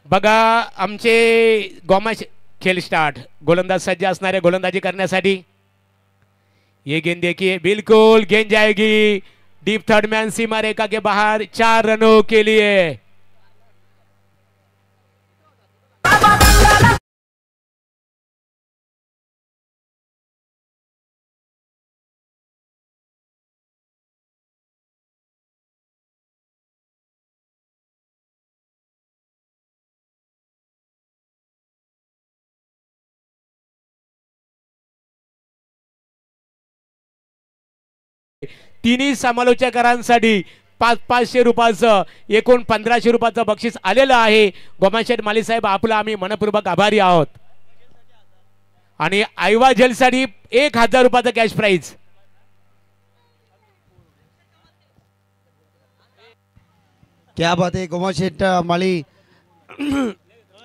बघा आमचे गोमाश खेल स्टार्ट, गोलंदाज सज्ज असणारे गोलंदाजी करण्यासाठी। ये गेंद देखिए, बिल्कुल गेंद जाएगी डीप थर्ड मैन सीमा रेखा के बाहर 4 रनों के लिए। तिन्ही समालोचकांसाठी 500 रुपयाचं एकूण 1500 रुपयाचं बक्षीस आलेलं आहे। गोमाशेठ माली साहेब आपला आम्ही मनपूर्वक आभारी आहोत। आणि आयवा जेलसाठी 1000 रुपयाचं कॅश प्राइज। क्या बात आहे गोमाशेठ माली,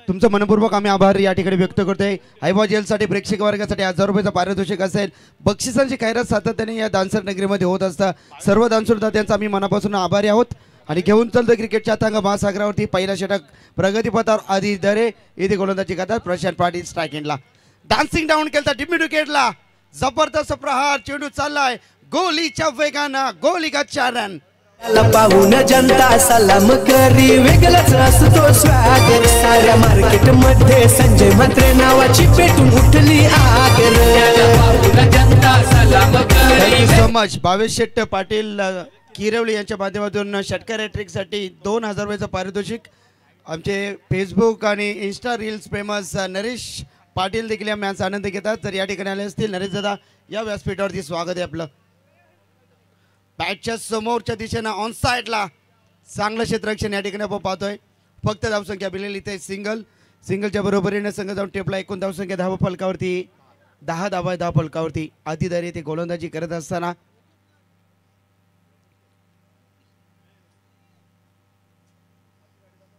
तुमचं मनपूर्वक आम्ही आभार या ठिकाणी व्यक्त करतोय। आयवा जेलसाठी प्रेक्षक वर्गासाठी 1000 रुपयाचं पारितोषिक असेल। बक्षिसांची खैरात सातत्याने या दानसर नगरीमध्ये होत असतं। सर्व दानसुरदात्यांचा आम्ही मनापासून आभारी आहोत। आणि घेऊन चलतो क्रिकेटच्या तांगा महासागरावरती पहिला षटक प्रगतीपथावर आधी दरे इथे गोलंदाजी करतात प्रशांत पाटील। स्ट्रायकिंगला डान्सिंग डाऊन केलता डिमी विकेटला, जबरदस्त प्रहार, चेंडू चाललाय गोलीच्या वेगानं, गोली का 4 रन। पाहून जनता सलाम करी, वेगळाच असतो स्वागर, साऱ्या मार्केट मध्ये संजय म्हात्रे नावाची पेटून उठली आगर, पाहून जनता सलाम करी। Thank you so much Bhavesh Shet Patil Kirwali यांच्या माध्यमातून षटकार हॅट्रिकसाठी 2000 रुपयाचं पारितोषिक। आमचे फेसबुक आणि Insta reels famous Naresh Patil देखील या मॅचचा आनंद घेतात। तर या ठिकाणी आले असतील नरेश दादा, या व्यासपीठावरती स्वागत आहे आपलं। बॅटच्या समोरच्या दिशेनं ऑन साईडला चांगलं क्षेत्ररक्षण या ठिकाणी आपण पाहतोय। फक्त धावसंख्या बिलेली इथे सिंगलच्या बरोबरीने संघ जाऊन टेपला एकूण धावसंख्या धाव फलकावरती 10 धावा धाव फलकावरती आधीदारी ते गोलंदाजी करत असताना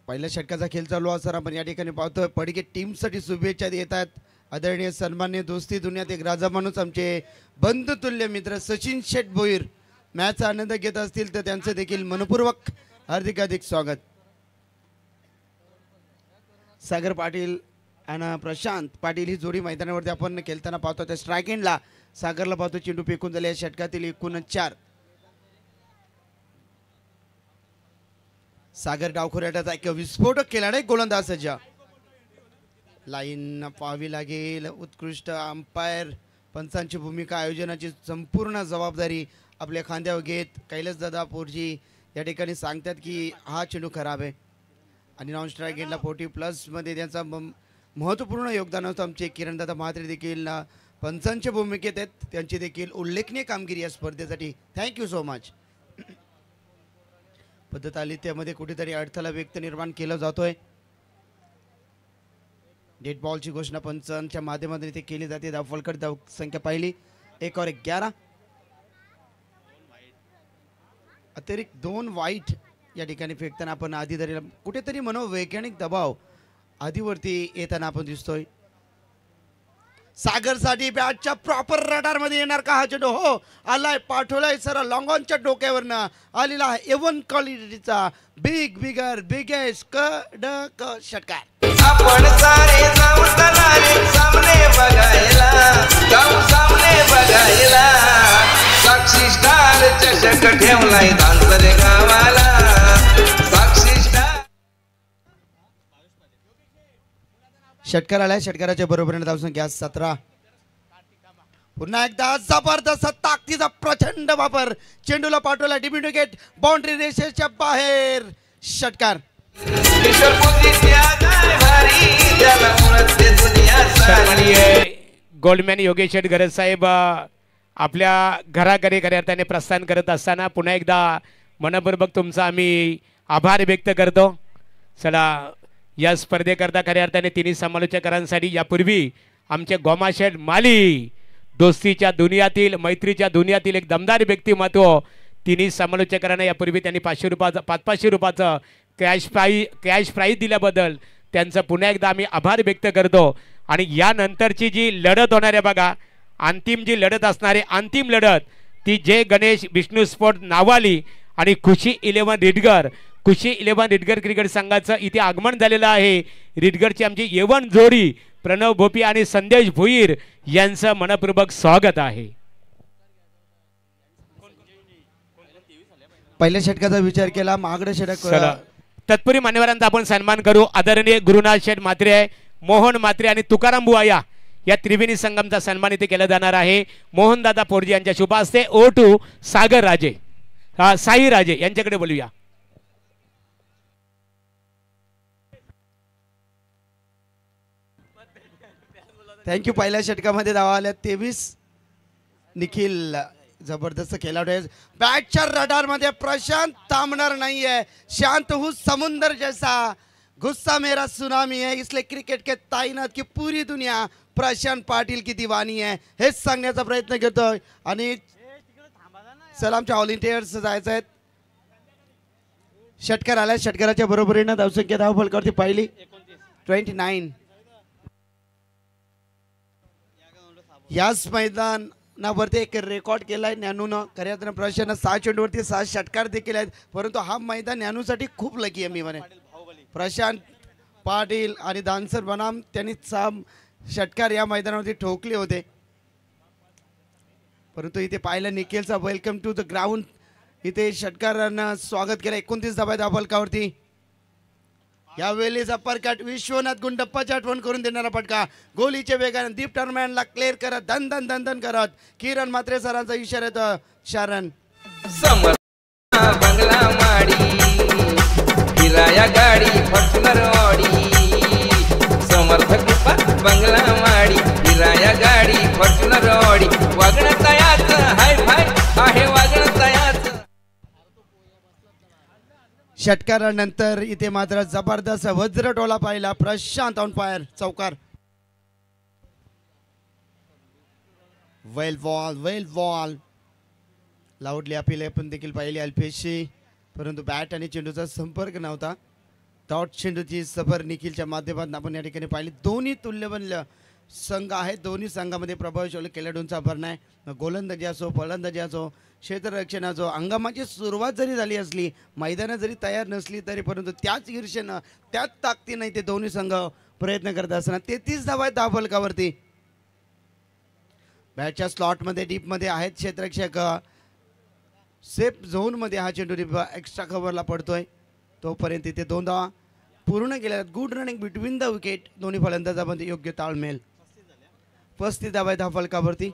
पहिल्या षटकाचा खेळ चालू असताना आपण या ठिकाणी पाहतोय पडके टीमसाठी शुभेच्छा देत आहेत। आदरणीय सन्मान्य दोस्ती दुनियात एक राजा माणूस आमचे बंधुतुल्य मित्र सचिन शेठ भोईर मॅचचा आनंद घेत असतील तर त्यांचं देखील मनपूर्वक हार्दिक स्वागत। सागर पाटील आणि प्रशांत पाटील ही जोडी मैदानावरती आपण खेळताना पाहतो। त्या स्ट्रायकिंगला सागरला पाहतो, चेंडू फेकून झाले या षटकातील एकूण 4। सागर डावखुऱ्याचा एक विस्फोटक केला नाही गोलंदाज सज्ज, लाईन पाहावी लागेल। उत्कृष्ट अंपायर, पंचांची भूमिका, आयोजनाची संपूर्ण जबाबदारी आपल्या खांद्यावर घेत कैलास दादा पोरजी या ठिकाणी सांगतात की हा चेंडू खराब आहे। आणि नॉन स्ट्राईक गेटला 40+ मध्ये त्यांचा महत्त्वपूर्ण योगदान होतं। आमचे किरण दादा म्हात्रे देखील पंचांच्या भूमिकेत आहेत, त्यांची देखील उल्लेखनीय कामगिरी या स्पर्धेसाठी। Thank you so much. पद्धत आली त्यामध्ये कुठेतरी अडथळा व्यक्त निर्माण केला जातोय। डेड बॉलची घोषणा पंचांच्या माध्यमातून इथे केली जाते। धावफलक धाव संख्या पाहिली 1 और 11, अतिरिक्त 2 वाईट या ठिकाणी फेकताना आपण आधीदारीला कुठेतरी मनोवैज्ञानिक दबाव आधीवरती येताना आपण दिसतोय। सागरसाठी बॅटच्या प्रॉपर रडार मध्ये येणार का हा चेंडू? हो आलाय, पाठवलाय सर लॉंग ऑनच्या डोक्यावरनं आलेला A1 क्वालिटीचा बिगेस्ट कडक षटकार। आपण सारे जाऊ तलारी सामने बघायला, जाऊ सामने बघायला, साक्षी स्टार चषक ठेवलाय दानसरे गावाला, साक्षी स्टार। षटकार आलाय, षटकाराच्या बरोबरीने धावसंख्या 17। पुन्हा एकदा जबरदस्त ताकदीचा प्रचंड वापर, चेंडूला पाठवला डिमी विकेट, बाउंड्री रेषेच्या बाहेर षटकार। गोल्डमॅन योगेश शेठ गरज साहेब आपल्या घराकडे खऱ्या अर्थाने प्रस्थान करत असताना पुन्हा एकदा मनपूर्वक तुमचा आम्ही आभार व्यक्त करतो। चला या स्पर्धेकरता खऱ्या अर्थाने तिन्ही समालोचकांसाठी यापूर्वी आमचे गोमाशेठ माली दोस्तीच्या दुनियातील, मैत्रीच्या दुनियातील एक दमदार व्यक्तिमत्व तिन्ही समालोचकांना यापूर्वी त्यांनी 500 रुपयाचं कॅश प्राइज दिल्याबद्दल त्यांचं पुन्हा एकदा आम्ही आभार व्यक्त करतो। आणि यानंतरची जी लढत होणार आहे बघा, अंतिम जी लढत असणारे अंतिम लढत ती जय गणेश विष्णू स्पोर्ट नावाली आणि खुशी 11 रिडगर खुशी 11 रिटगर क्रिकेट संघाचं इथे आगमन झालेलं आहे। रिटगरची आमची येवण जोडी प्रणव भोपी आणि संदेश भुईर यांचं मनपूर्वक स्वागत आहे। पहिल्या षटकाचा विचार केला मागडे षटक तत्पूर्वी मान्यवरांचा आपण सन्मान करू। आदरणीय गुरुनाथ शेठ म्हात्रे, मोहन म्हात्रे आणि तुकाराम बुवाया या त्रिवेणी संगमचा सन्मान इथे केला जाणार आहे। मोहनदादा पोरजी यांच्या शुभ हस्ते O2 सागर राजे साई राजे यांच्याकडे बोलूया। थँक्यू। पहिल्या षटकामध्ये धावा आल्या 23। निखिल जबरदस्त खेळाडू आहे। बॅटच्या रडार मध्ये प्रशांत थांबणार नाहीये। शांत हूँ समुंदर जैसा, गुस्सा मेरा सुनामी है, इसलिए क्रिकेट के ताइनात की पूरी दुनिया प्रशांत पाटील की दीवानी है हेच सांगण्याचा प्रयत्न करतोय। आणि सलामच्या ऑल इंडियर्स जायचं आहेत। षटकार आल्या, षटकाराच्या बरोबरीनं धावसंख्या धाव फलकावरती पाहिली 29। याच मैदानावरती एक रेकॉर्ड केलाय ज्ञानूनं। खऱ्या अर्थानं प्रशांतनं 6 चेंडूवरती 6 षटकार देखील आहेत, परंतु हा मैदान ज्ञानूसाठी खूप लकी आहे मी म्हणे। प्रशांत पाटील आणि दानसर बनाम त्यांनी 6 षटकार या मैदानावरती ठोकले होते, परंतु इथे पाहिलं निखिलचा वेलकम टू द ग्राउंड। इथे षटकारांना स्वागत केलं। 29 धावा धाव फलकावरती। यावेळेचा परकट विश्वनाथ गुंडप्पाची आठवण करून देणारा फटका गोलीच्या वेगाने दीप टर्मॅनला क्लिअर करत धन धन धन धन करत किरण म्हात्रे सरांचा इशाऱ्यात शारण बंगला माडी किराया गाडी फॉर्च्युनर ऑडी समर्थक बंगला माडी किराया गाडी फॉर्च्युनर ऑडी वागणं तयाच हाय फाय आहे वागणं तयाच। षटकारानंतर इथे मात्र जबरदस्त वज्र टोला पाहिला। प्रशांत ऑन फायर चौकार। वेल बॉल लाऊडली अपील पण देखील पाहिली अल्पेशची, परंतु बॅट आणि चेंडूचा संपर्क नव्हता। डॉट चेंडूची सफर निखिलच्या माध्यमातून आपण या ठिकाणी पाहिली। दोन्ही तुल्यबल संघ आहेत, दोन्ही संघामध्ये प्रभावशाली खेळाडूंचा भरणा आहे। गोलंदाजी असो फलंदाजी असो क्षेत्ररक्षण असो, हंगामाची सुरुवात जरी झाली असली, मैदानं जरी तयार नसली तरी परंतु त्याच ईर्षेनं त्याच ताकदीनं ते दोन्ही संघ प्रयत्न करत असताना 33 धावा आहेत धाव फलकावरती। बॅटच्या स्लॉटमध्ये डीपमध्ये आहेत क्षेत्ररक्षक। सेफ झोनमध्ये हा चेंडू एक्स्ट्रा कव्हरला पडतोय, तोपर्यंत इथे 2 धावा पूर्ण केल्या। Good running between the wicket, दोन्ही फलंदाजांमध्ये योग्य ताळमेळ। 35 धावा आहेत धाव फलकावरती।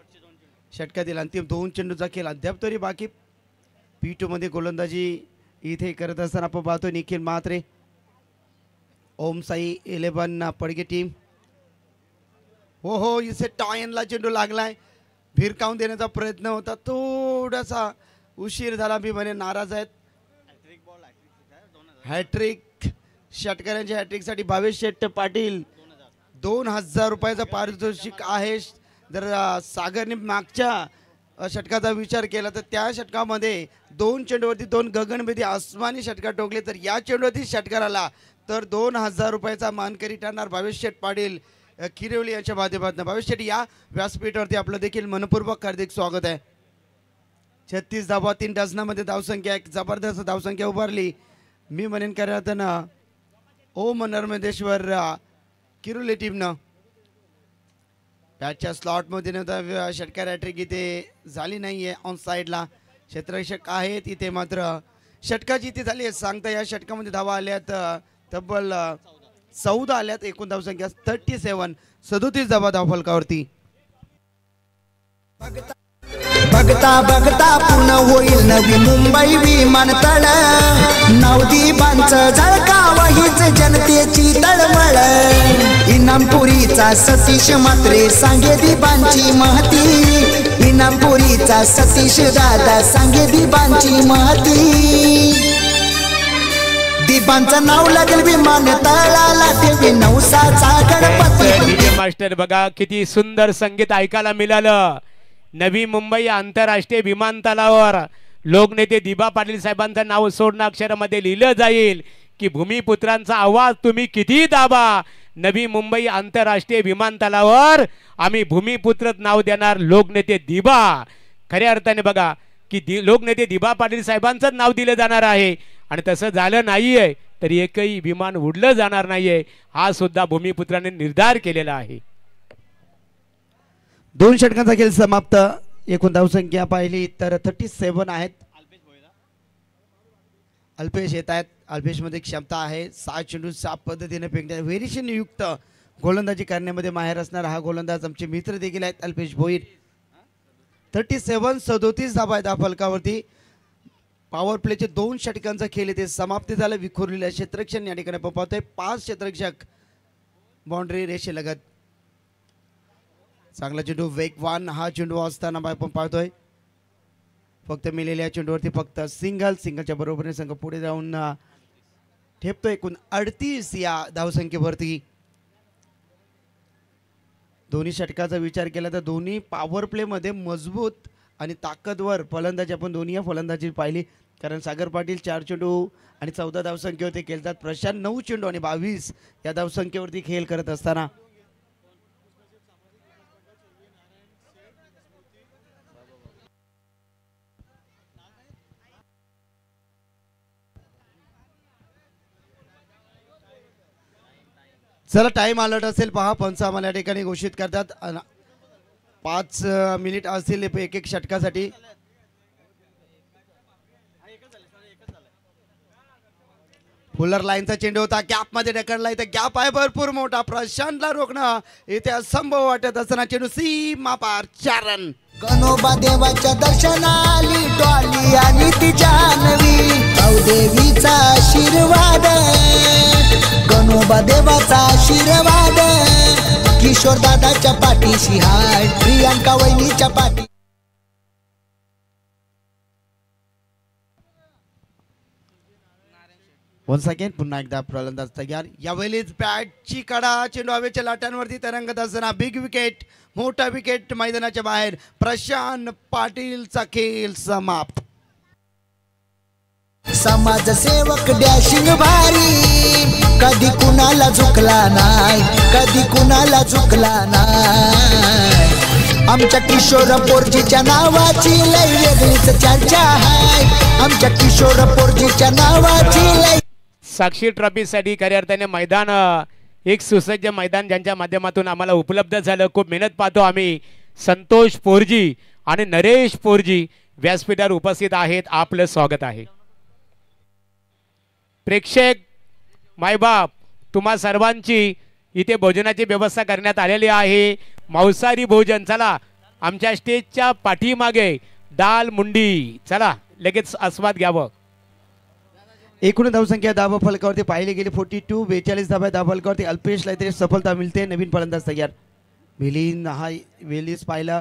षटकातील अंतिम 2 चेंडूचा खेळ अद्याप तरी बाकी। P2 मध्ये गोलंदाजी इथे करत असताना आपण पाहतोय निखिल म्हात्रे। ओम साई 11 पडगे टीम। हो इथे टॉयनला चेंडू लागलाय, भिरकावून देण्याचा प्रयत्न होता, थोडासा उशीर झाला मी म्हणे नाराज आहेत। हॅट्रिक षटकारांच्या हॅट्रिकसाठी 22 शेट्ट पाटील 2000 रुपयाचा पारितोषिक आहे। जर सागरने मागच्या षटकाचा विचार केला तर त्या षटकामध्ये 2 चेंडूवरती 2 गगनभेदी आसमानी षटकार ठोकले, तर या चेंडूवरती षटकार आला तर 2000 रुपयाचा मानकरी ठरणार 22 शेट पाटील किरवली यांच्या माध्यमातून। 22 शेट या व्यासपीठावरती आपलं देखील मनपूर्वक हार्दिक स्वागत आहे। 36 धावा 3 डझनामध्ये धावसंख्या, एक जबरदस्त धावसंख्या उभारली मी म्हणेन करताना ओम नर्मदेश्वर किरोली टीमनं। बॅटच्या स्लॉटमध्ये नव्हता षटकार हॅट्रिक इथे झाली नाहीये। ऑन साईडला क्षेत्ररक्षक आहेत, इथे मात्र षटकाची इथे झाली आहे सांगता। या षटकामध्ये धावा आल्यात तब्बल 14 आल्यात, एकूण धावसंख्या 37। 37 धावा धाव फलकावरती। बघता बघता पूर्ण होईल नवी मुंबई विमानतळ, नवदीपांचं झळकाव हीच जनतेची तळमळ। इनामपुरीचा सतीश म्हात्रे सांगे दीपांची महती, इनामपुरीचा सतीश दादा सांगे दीपांची महती। दीपांचं नाव लागेल विमानतळाला, देवी नवसाचा गणपती। मास्टर बघा किती सुंदर संगीत ऐकायला मिळालं। नवी मुंबई आंतरराष्ट्रीय विमानतळावर लोकनेते दिबा पाटील साहेबांचं नाव सोडणं अक्षरामध्ये लिहिलं जाईल की भूमिपुत्रांचा आवाज तुम्ही किती दाबा, नवी मुंबई आंतरराष्ट्रीय विमानतळावर आम्ही भूमिपुत्र नाव देणार लोकनेते दिबा। खऱ्या अर्थाने बघा की लोकनेते दिबा पाटील साहेबांचंच नाव दिलं जाणार आहे आणि तसं झालं नाही आहे तर एकही विमान उडलं जाणार नाही आहे हा सुद्धा भूमिपुत्रांनी निर्धार केलेला आहे. 2 षटकांचा खेळ समाप्त. एकूण धावसंख्या पाहिली तर 37 आहेत. अल्पेश येत आहेत. अल्पेशमध्ये क्षमता आहे. 6 चेंडू 6 पद्धतीने फेकण्यात व्हेरिएशन युक्त गोलंदाजी करण्यामध्ये माहेर असणारा हा गोलंदाज आमचे मित्र देखील आहेत अल्पेश भोईर. 37 धाबा आहेत फलकावरती. पॉवर प्लेचे 2 षटकांचा खेळ इथे समाप्ती झाला. विखुरलेल्या क्षेत्ररक्षण या ठिकाणी आपण पाहतोय. 5 क्षेत्ररक्षक बाउंड्री रेषेलगत. चांगला चेंडू वेगवान हा चेंडू असताना आपण पाहतोय. फक्त मिलेल्या चेंडूवरती फक्त सिंगलच्या बरोबरीने संघ पुढे जाऊन ठेपतोय. एकूण 38 या धावसंख्येवरती. दोन्ही षटकाचा विचार केला तर दोन्ही पॉवर प्लेमध्ये मजबूत आणि ताकदवर फलंदाजी आपण दोन्ही या फलंदाजी पाहिली. कारण सागर पाटील 4 चेंडू आणि 14 धावसंख्येवरती खेळतात. प्रशांत 9 चेंडू आणि 22 या धावसंख्येवरती खेळ करत असताना चला टाइम अलर्ट असेल पहा. पंच आम्हाला या ठिकाणी घोषित करतात. 5 मिनिट असतील एक एक षटकासाठी. फुलर लाईनचा चेंडू होता. गॅप मध्ये ढकलला. इथे गॅप आहे भरपूर मोठा. प्रशांतला रोखणं इथे असंभव वाटत असताना चेंडू सीमा पार 4 रन. गणोबा देवाच्या दर्शनाली डॉली आणि ती जानवी देवीचा आशीर्वाद. गणोबा देवाचा आशीर्वाद. किशोर दादाच्या पाठीशी हाय प्रियांका वहिनीच्या पाठी. One second. पुन्हा एकदा फलंदाज तयार. यावेळीच बॅटची कडा चेंडू हवेच्या लाटांवरती तरंगत असताना बिग विकेट मोठा विकेट मैदानाच्या बाहेर. प्रशांत पाटीलचा खेळ समाप्त. समाजसेवक डॅशिंग भारी कधी कुणाला झुकला नाही. कधी कुणाला झुकला नाही. आमच्या किशोर पोरजीच्या नावाची लय वेगळीच चर्चा आहे. आमच्या किशोर पोरजीच्या नावाची लय. साक्षी ट्रॉफीसाठी खऱ्या अर्थाने मैदान एक सुसज्ज मैदान ज्यांच्या माध्यमातून आम्हाला उपलब्ध झालं. खूप मेहनत पाहतो आम्ही. संतोष पोरजी आणि नरेश पोरजी व्यासपीठावर उपस्थित आहेत. आपलं स्वागत आहे. प्रेक्षक मायबाप तुम्हा सर्वांची इथे भोजनाची व्यवस्था करण्यात आलेली आहे. मांसाहारी भोजन. चला आमच्या स्टेजच्या पाठीमागे दाल मुंडी. चला लगेच आस्वाद घ्यावं. एकूण धावसंख्या धावा फलकावरती पाहिली गेली 42. 42 धाबा धावा फलकावरती. अल्पेशला इथे सफलता मिळते. नवीन फलंदाज तयार. वेलीस पाहिला.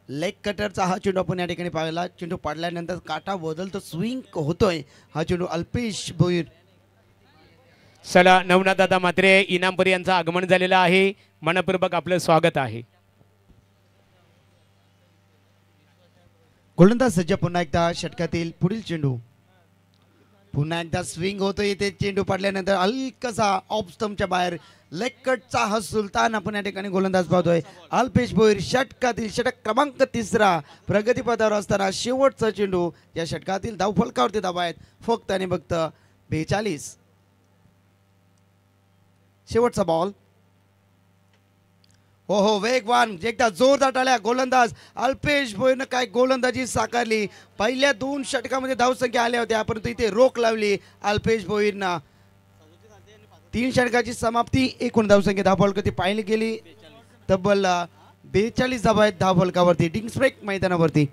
लेग कटरचा हा चेंडू आपण या ठिकाणी पाहिला. चेंडू पाडल्यानंतर काटा बदलतो स्विंग होतोय हा चेंडू. अल्पेश भोईर. चला नवनाथ दादा मात्रे इनामपुरी यांचं आगमन झालेलं आहे. मनपूर्वक आपलं स्वागत आहे. गोलंदाज सज्ज. पुन्हा एकदा षटकातील पुढील चेंडू. पुन्हा एकदा स्विंग होतो. इथे चेंडू पडल्यानंतर हलकासा ऑफ स्टंपच्या बाहेर. लेग कटचा हा सुलतान आपण या ठिकाणी गोलंदाज पाहतोय. अल्पेश भोईर षटकातील षटक क्रमांक 3 प्रगतीपथावर असताना शेवटचा चेंडू. या षटकातील धाव फलकावरती धावा आहेत फक्त आणि फक्त 42. शेवटचा बॉल. हो वेगवान एकदा जोरदार टाळ्या. गोलंदाज अल्पेश भोईरनं काय गोलंदाजी साकारली. पहिल्या 2 षटकामध्ये धावसंख्या आल्या होत्या परंतु इथे रोख लावली अल्पेश भोईरनं. 3 षटकाची समाप्ती. एकूण धावसंख्या धाव फलकावरती पाहिली गेली तब्बल 42 धावा आहेत धाव फलकावरती. डिंग्स ब्रेक मैदानावरती.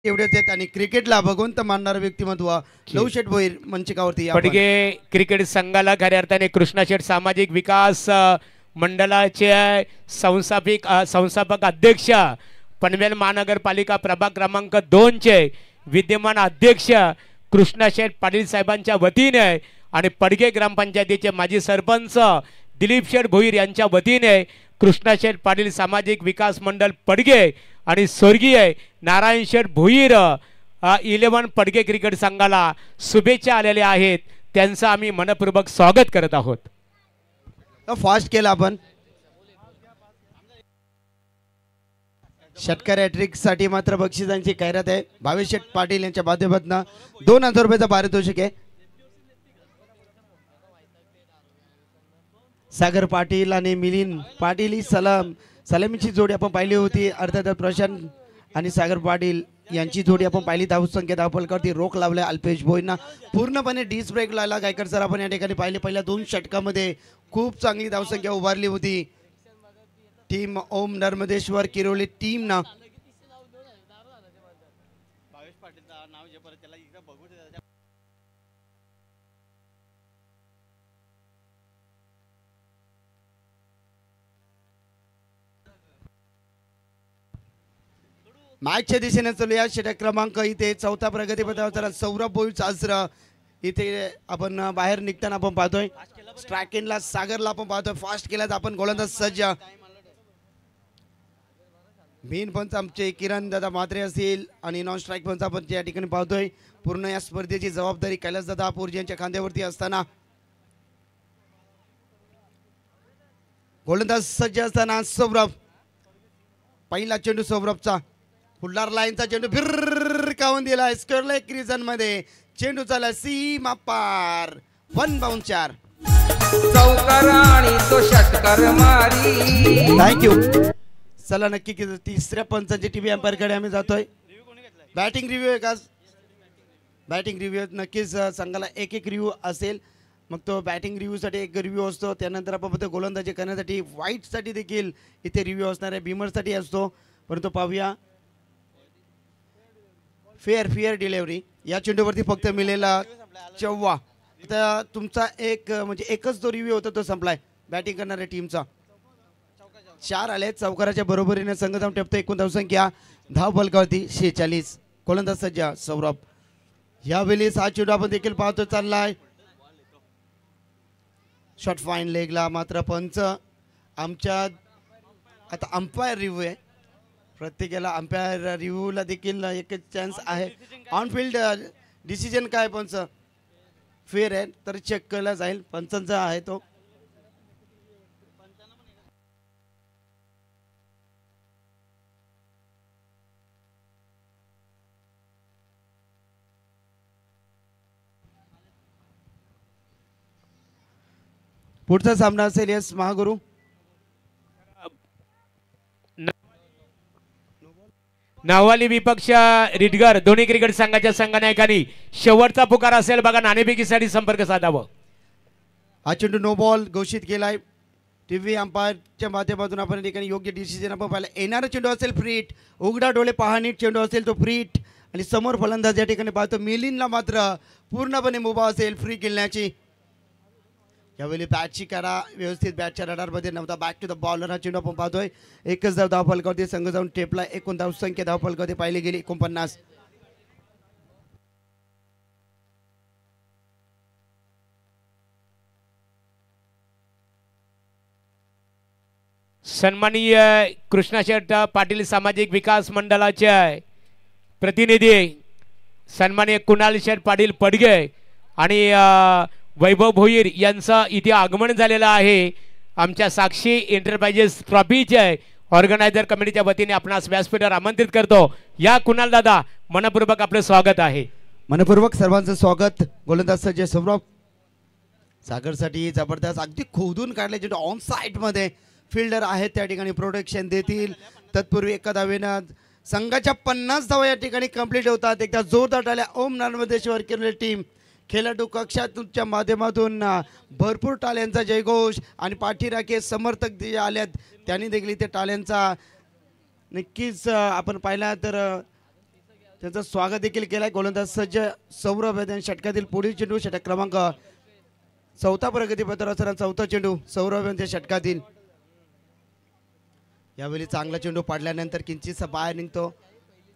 तेवढेच आहेत आणि क्रिकेटला भगवंत मानणारं व्यक्तिमत्व लवशेठ भोईर मंचिकावरती आपण. पडगे क्रिकेट संघाला खऱ्या अर्थाने कृष्णाशेठ सामाजिक विकास मंडळाचे संस्थापक अध्यक्ष, पनवेल महानगरपालिका प्रभाग क्रमांक 2 चे विद्यमान अध्यक्ष कृष्णाशेठ पाटील साहेबांच्या वतीने आणि पडगे ग्रामपंचायतीचे माजी सरपंच दिलीप शेठ भोईर यांच्या वतीने कृष्णाशेठ पाटील सामाजिक विकास मंडळ पडगे आणि स्वर्गीय नारायण शेठ भोईर 11 पडगे क्रिकेट संघाला शुभेच्छा आलेल्या आहेत. त्यांचं आम्ही मनपूर्वक स्वागत करत आहोत. फास्ट केला आपण. षटकार हॅट्रिक साठी मात्र बक्षिसांची खैरात आहे. भावेश शेठ पाटील यांच्या माध्यमातून 2000 रुपयाचा पारितोषिक आहे. सागर पाटील आणि मिलिंद पाटील ही सलामीची जोडी आपण पाहिली होती. अर्थात प्रशांत आणि सागर पाटील यांची जोडी आपण पाहिली. धावसंख्या धावफलकावरती रोख लावल्या अल्पेश भोईंना. पूर्णपणे डिस ब्रेक लावला गायकर सर आपण या ठिकाणी पाहिले. पहिल्या 2 षटकामध्ये खूप चांगली धावसंख्या उभारली होती टीम ओम नर्मदेश्वर किरोली टीम ना. मॅचच्या दिशेने चालू या षटक क्रमांक इथे 4था प्रगतीपथावर सौरभ भोईर साजरा इथे आपण बाहेर निघताना आपण पाहतोय. स्ट्रायकिंगला सागरला आपण पाहतोय. फास्ट केल्यात आपण गोलंदाज सज्ज. मेन पंच आमचे किरण दादा म्हात्रे असतील आणि नॉन स्ट्राईक पंच आपण या ठिकाणी पाहतोय. पूर्ण या स्पर्धेची जबाबदारी कैलास दादा पोरजी यांच्या खांद्यावरती असताना गोलंदाज सज्ज असताना सौरभ. पहिला चेंडू सौरभचा. फुल्लार लाईनचा चेंडू फिरकावून दिला स्क्वेअरला एक रिझन मध्ये. चेंडू चाला सीमा पार. 1 बाउंड 4. चौकार आणि तो षटकार मारी. थँक्यू. चला नक्की तिसऱ्या पंचांची टीव्ही अंपायर कडे आम्ही जातोय. बॅटिंग रिव्ह्यू आहे का? बॅटिंग रिव्ह्यू नक्कीच संघाला एक रिव्ह्यू असेल. मग तो बॅटिंग रिव्ह्यूसाठी एक रिव्ह्यू असतो. त्यानंतर आपण गोलंदाजी करण्यासाठी व्हाईटसाठी देखील इथे रिव्ह्यू असणार आहे. बिमरसाठी असतो. परंतु पाहूया फेअर डिलेव्हरी या चेंडूवरती फक्त मिळेला 14. आता तुमचा एक म्हणजे एकच तो रिव्ह्यू होता तो संपलाय बॅटिंग करणाऱ्या टीमचा. 4 आले. चौकाराच्या बरोबरीने संघ जाऊन टेपतो. एकूण धावसंख्या धाव फलकावरती 46. गोलंदाज सज्ज सौरभ. यावेळी 6 चेंडू आपण देखील पाहतो चाललाय. शॉट फाईन लेगला मात्र पंच आमच्या आता अंपायर रिव्ह्यू आहे. प्रत्येकाला अंपायर रिव्ह्यूला देखील एकच चान्स आहे. ऑनफिल्ड डिसिजन काय पंच फेअर आहे तर चेक केला जाईल. पंचांचा आहे तो. पुढचा सामना असेल यस महागुरु. नावाली विपक्ष रिडगर दोन्ही क्रिकेट संघाच्या संघनायकांनी शेवटचा पुकार असेल बघा. नाणेफेकीसाठी संपर्क साधावा. हा चेंडू नो बॉल घोषित केलाय. टीव्ही अंपायरच्या माध्यमातून आपण ठिकाणी योग्य डिसिजन आपण पाहिलं. येणारा चेंडू असेल फ्री हिट. उघडा डोळे पहा नीट चेंडू असेल तो फ्री हिट आणि समोर फलंदाज या ठिकाणी पाहतो. मिलिंदला मात्र पूर्णपणे मुभा असेल फ्री खेळण्याची. यावेळी बॅटची करा व्यवस्थित. बॅटच्या रडारमध्ये नव्हता. बॅक टू द बॉलर हा चेंडू आपण पाहतोय. एकच धाव फलकावरती संघ जाऊन टेपला. एकूण धावसंख्या धाव फलकावरती पाहिली गेली 49. सन्माननीय कृष्णाशेठ पाटील सामाजिक विकास मंडळाचे प्रतिनिधी सन्माननीय कुणाल शेठ पाटील पडगे आणि वैभव भोईर यांचं इथे आगमन झालेलं आहे. आमच्या साक्षी एंटरप्राइजेस ट्रॉफीचे ऑर्गनायझर कमिटीच्या वतीने आपणास व्यासपीठावर आमंत्रित करतो. या कुणाल दादा मनपूर्वक आपलं स्वागत आहे. मनपूर्वक सर्वांचं स्वागत. गोलंदाज सज्ज सौरभ. सागरसाठी जबरदस्त अगदी खोदून काढले जे ऑन साईड मध्ये फिल्डर आहेत त्या ठिकाणी प्रोटेक्शन देतील. तत्पूर्वी एका धावेनं संघाच्या 50 धावा या ठिकाणी कंप्लीट होतात. एकदा जोरदार टाळ्या ओम नर्मदेश्वर किरोली टीम खेळाडू कक्षाच्या माध्यमातून भरपूर टाळ्यांचा जयघोष आणि पाठीराखे समर्थक जे आल्यात त्यांनी देखील ते टाळ्यांचा नक्कीच आपण पाहिला तर त्यांचं स्वागत देखील केलंय. गोलंदाज सज्ज सौरभ आहे. षटकातील पुढील चेंडू षटक क्रमांक चौथा प्रगतीपत्र असताना चौथा चेंडू सौरभ यांच्या षटकातील. यावेळी चांगला चेंडू पाडल्यानंतर किंचितसा बाहेर निघतो.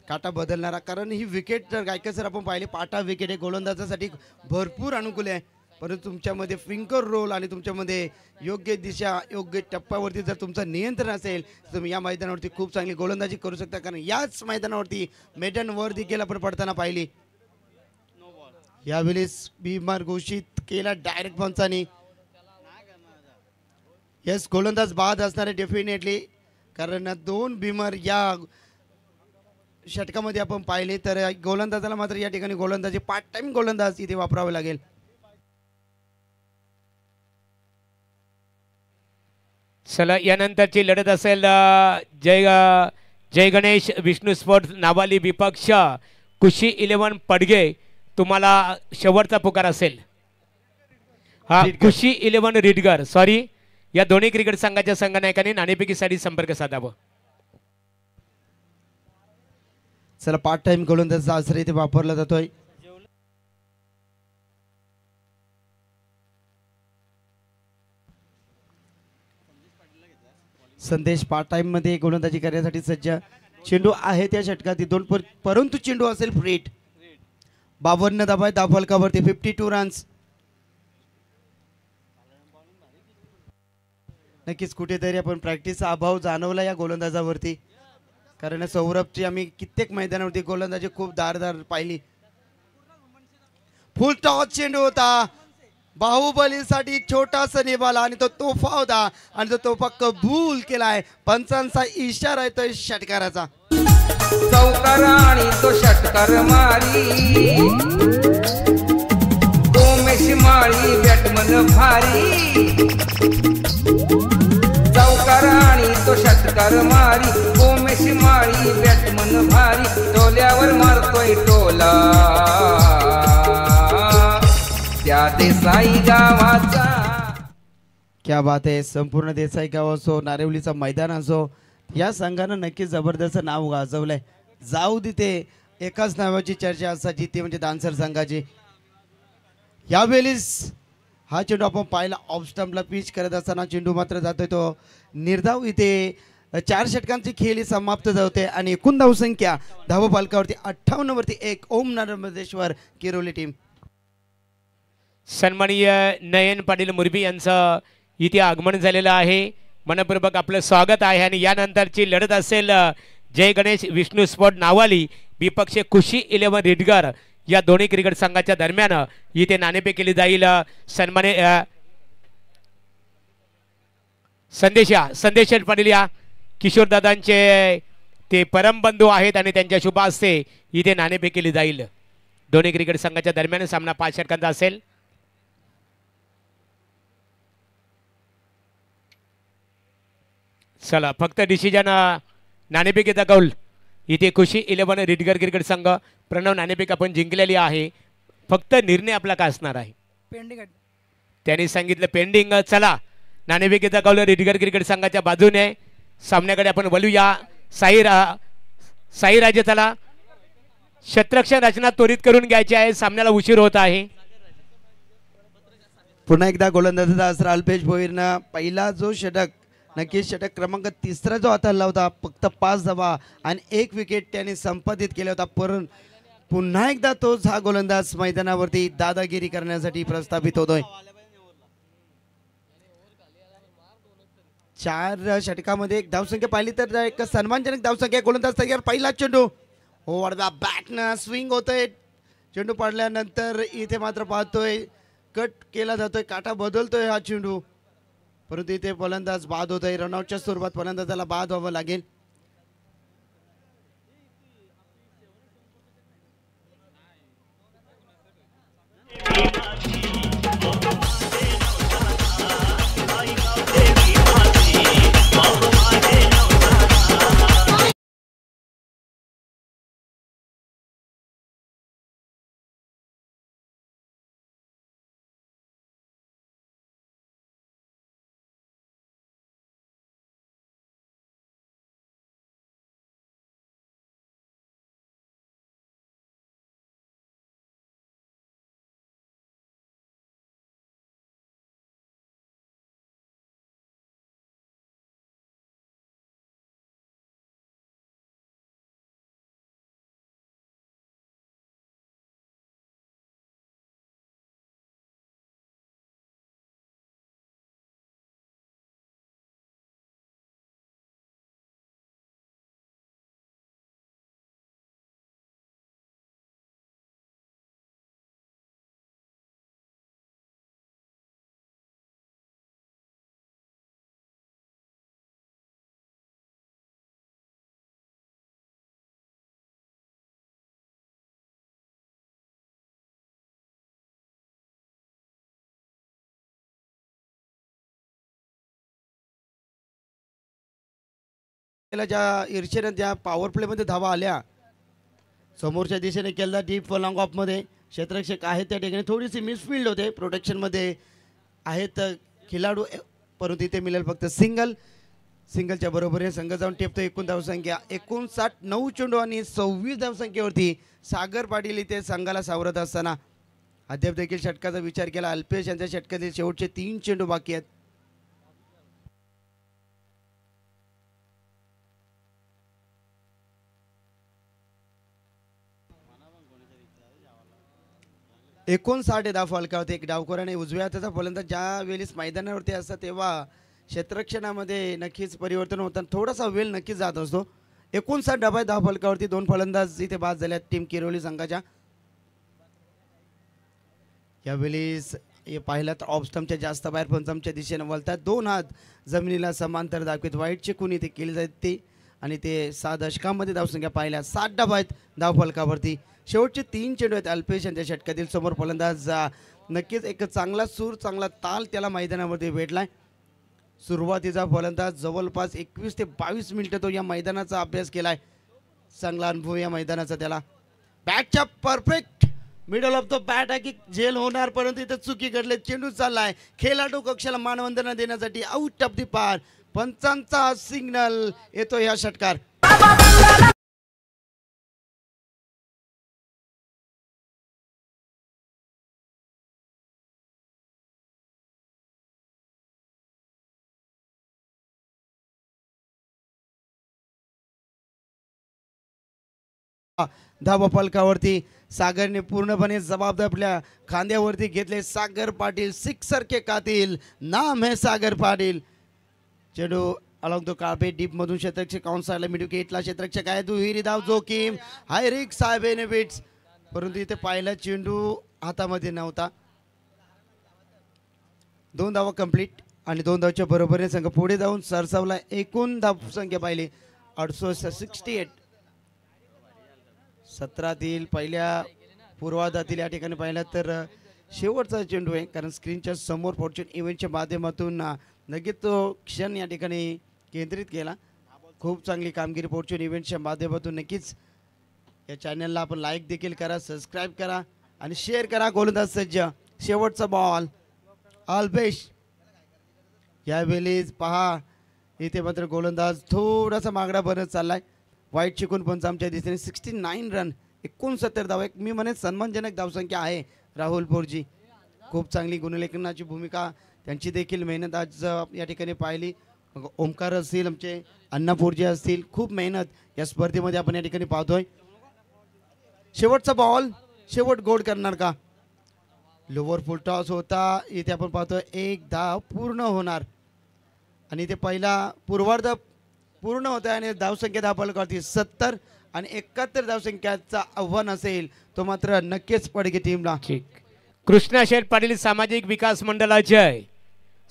काटा बदलणारा, कारण ही विकेट जर गायकर सर आपण पाहिले पाटा विकेट हे गोलंदाजासाठी भरपूर अनुकूल आहे. परंतु तुमच्यामध्ये फिंगर रोल आणि तुमच्यामध्ये योग्य दिशा योग्य टप्प्यावरती जर तुमचं नियंत्रण असेल तर तुम्ही या मैदानावरती खूप चांगली गोलंदाजी करू शकता. कारण याच मैदानावरती मेडन वर देखील आपण पडताना पाहिली. यावेळेस बिमार घोषित केला डायरेक्ट पंचानी. येस, गोलंदाज बाद असणारे डेफिनेटली, कारण 2 बिमार या षटकामध्ये आपण पाहिले. तर गोलंदाजाला मात्र या ठिकाणी गोलंदाजी पार्ट टाइम गोलंदाज इथे वापरावे लागेल. चला यानंतरची लढत असेल जय गणेश विष्णू स्पोर्ट्स नावाली विपक्ष कुशी 11 पडगे. तुम्हाला शेवटचा पुकार असेल. हा कुशी 11 रिडगर सॉरी, या दोन्ही क्रिकेट संघाच्या संघनायकांनी नाणेफेकीसाठी संपर्क साधावा. चला, पार्ट टाइम गोलंदाज आश्रय इथे वापरला जातोय. संदेश पार्ट टाइम मध्ये गोलंदाजी करण्यासाठी सज्ज. चेंडू आहे त्या षटकातील 2 परंतु चेंडू असेल फ्रीट. 52 धावा आहे धावफलकावरती, 52 रन्स. नक्कीच कुठेतरी आपण प्रॅक्टिसचा अभाव जाणवला या गोलंदाजावरती. कारण सौरभची आम्ही कित्येक मैदानावरती गोलंदाजी खूप दारदार पाहिली. फुल टॉस चेंडू होता. बाहुबलीसाठी छोटासा निभाला आणि तो तोफा होता आणि तो तोफा कबूल केलाय. पंचांचा इशारा आहे तो षटकाराचा. चौकार आणि तो षटकार मारी उमेश माळी बॅटमन भारी. चौकार आणि तो षटकार मारी उमेश माळी बॅटमन भारी. टोल्यावर मारतोय टोला त्या देसाई गावाचा. क्या बात आहे. संपूर्ण देसाई गाव असो नारेवलीचा मैदान असो या संघानं नक्कीच जबरदस्त नाव गाजवलंय. जाऊ तिथे एकाच नावाची चर्चा असायची ती म्हणजे दानसर संघाची. यावेळेस हा चेंडू आपण पाहिला ऑफ स्टंपला पिच करत असताना चेंडू मात्र जातोय तो निर्धाव. इथे 4 षटकांची खेळ ही समाप्त होते आणि एकूण धावसंख्या धावफलकावरती 58 वरती 1. ओम नर्मदेश्वर किरोली टीम. सन्माननीय नयन पाटील मुरबी यांचं इथे आगमन झालेलं आहे. मनपूर्वक आपलं स्वागत आहे. आणि यानंतरची लढत असेल जय गणेश विष्णू स्पोर्ट नावाली विपक्ष कुशी 11 रिडगर या दोन्ही क्रिकेट संघाच्या दरम्यान इथे नाणेफेक केली जाईल. सन्मान्य संदेश पाटील या किशोरदादांचे ते परमबंधू आहेत आणि त्यांच्या शुभ हस्ते इथे नाणेफेक केली जाईल. दोन्ही क्रिकेट संघाच्या दरम्यान सामना 5 षटकांचा असेल. चला, फक्त डिसिजन नाणेफेकीचा कौल इथे खुशी 11 रिडगर क्रिकेट संघ. प्रणव नाणेफेक आपण जिंकलेली आहे, फक्त निर्णय आपला काय असणार आहे पेंडिंग. त्यांनी सांगितलं पेंडिंग. चला, नाणेफेकीचा कौल रिडगर क्रिकेट संघाच्या बाजूने. सामन्याकडे आपण वळूया. साईराजे चला, क्षेत्ररक्षण रचना त्वरित करून घ्यायची आहे, सामन्याला उशीर होत आहे. पुन्हा एकदा गोलंदाजाचा आसरा अल्पेश भोईरनं पहिला जो षटक नक्कीच षटक क्रमांक 3 जो आता हल्ला होता फक्त 5 धावा आणि 1 विकेट त्याने संपादित केला होता. परंतु पुन्हा एकदा तोच हा गोलंदाज मैदानावरती दादागिरी करण्यासाठी प्रस्थापित होतोय. 4 षटकामध्ये 1 धावसंख्या पाहिली तर एक सन्मानजनक धावसंख्या. गोलंदाज तयार. पहिला चेंडू ओव्हरदा बॅटनं स्विंग होतोय. चेंडू पडल्यानंतर इथे मात्र पाहतोय कट केला जातोय, काटा बदलतोय हा चेंडू. परंतु इथे फलंदाज बाद होत आहे. रनआउटच्या स्वरूपात फलंदाजाला बाद व्हावं लागेल. ज्या ईर्षेने ज्या पॉवर प्लेमध्ये धावा आल्या समोरच्या दिशेने केला डीप लॉंग ऑफमध्ये क्षेत्ररक्षक आहेत त्या ठिकाणी थोडीशी मिसफिल्ड होते प्रोटेक्शनमध्ये आहेत खेळाडू परंतु इथे मिळेल फक्त सिंगलच्या बरोबरीने संघ जाऊन टेपतो एकूण धावसंख्या 59 चेंडू आणि 26 धावसंख्येवरती सागर पाटील इथे संघाला सावरत असताना अद्याप देखील षटकाचा विचार केला अल्पेश यांच्या षटकातील शेवटचे 3 चेंडू बाकी आहेत. एकूण 60 धाव फलकावते एक डावखोराने उजव्या हाताचा फलंदाज ज्या वेळेस मैदानावरती असतात तेव्हा क्षेत्ररक्षणामध्ये नक्कीच परिवर्तन होतं थोडासा वेळ नक्कीच जात असतो. 59 डावा धाव फलकावरती 2 फलंदाज इथे बाद झाल्यात टीम किरोली संघाच्या. यावेळेस हे पाहिलं तर ऑफ स्टंपच्या जास्त बाहेर पंचमच्या दिशेने वळतात 2 हात जमिनीला समांतर दाखवत वाईटचे खून इथे केले जाते आणि ते 6 दशकांमध्ये धावसंख्या पाहिल्या 60 डाव आहेत धाव फलकावरती. शेवटचे 3 चेंडू आहेत अल्पेश यांच्या षटकातील समोर फलंदाज नक्कीच एक चांगला सूर चांगला ताल त्याला मैदानामध्ये भेटलाय. सुरुवातीचा फलंदाज जवळपास 21 ते 22 मिनिटं तो या मैदानाचा अभ्यास केलाय चांगला अनुभव या मैदानाचा त्याला. बॅटच्या perfect middle of the bat आहे की झेल होणार परंतु इथे चुकी घडले चेंडू चाललाय खेळाडू कक्षाला मानवंदना देण्यासाठी आउट ऑफ दी पार पंचांचा सिग्नल येतो या षटकार. धावा फलकावरती सागरने पूर्णपणे जबाबदार आपल्या खांद्यावरती घेतले. सागर पाटील सिक्सर के कातिल नाम है सागर पाटील. चेंडू अलॉंग द कार्पेट डीप मधून क्षेत्ररक्षक काउंसाला मिडू गेटला क्षेत्ररक्षक आहे दुहेरी धाव जोखीम हाय रिक्स हाय बेनिफिट्स परंतु इथे पाहिला चेंडू हातामध्ये नव्हता. 2 धावा कंप्लीट आणि 2 धावच्या बरोबरीने संघ पुढे जाऊन सरसावला. एकूण धाव संख्या पाहिली 68 17तील पहिल्या पूर्वार्धातील या ठिकाणी पाहिलं तर शेवटचा चेंडू आहे कारण स्क्रीनच्या समोर फॉर्च्यून इव्हेंटच्या माध्यमातून नक्कीच तो क्षण या ठिकाणी केंद्रित केला. खूप चांगली कामगिरी फॉर्च्यून इव्हेंटच्या माध्यमातून. नक्कीच या चॅनलला आपण लाईक देखील करा सबस्क्राईब करा आणि शेअर करा. गोलंदाज सज्ज शेवटचा बॉल अल्पेश यावेळेस पहा इथे मात्र गोलंदाज थोडासा मागडा बनत चाललाय. वाईट शिकून पंचांच्या दिशेने 69 रन 69 धावा एक मी म्हणेन सन्मानजनक धावसंख्या आहे. राहुल पोरजी खूप चांगली गुणलेखनाची भूमिका त्यांची देखील मेहनत आज या ठिकाणी पाहिली. ओमकार असतील आमचे अण्णा पोरजी असतील खूप मेहनत या स्पर्धेमध्ये आपण या ठिकाणी पाहतोय. शेवटचा बॉल शेवट गोड करणार का लोवर फुल टॉस होता इथे आपण पाहतोय 1 धाव पूर्ण होणार आणि इथे पहिला पूर्वार्ध पूर्ण होत आहे आणि धावसंख्या धाव फलकावरती 70 आणि 71 धावसंख्याचा आव्हान असेल तो मात्र नक्कीच पडगे टीमला. कृष्णा शेठ पाटील सामाजिक विकास मंडळाचे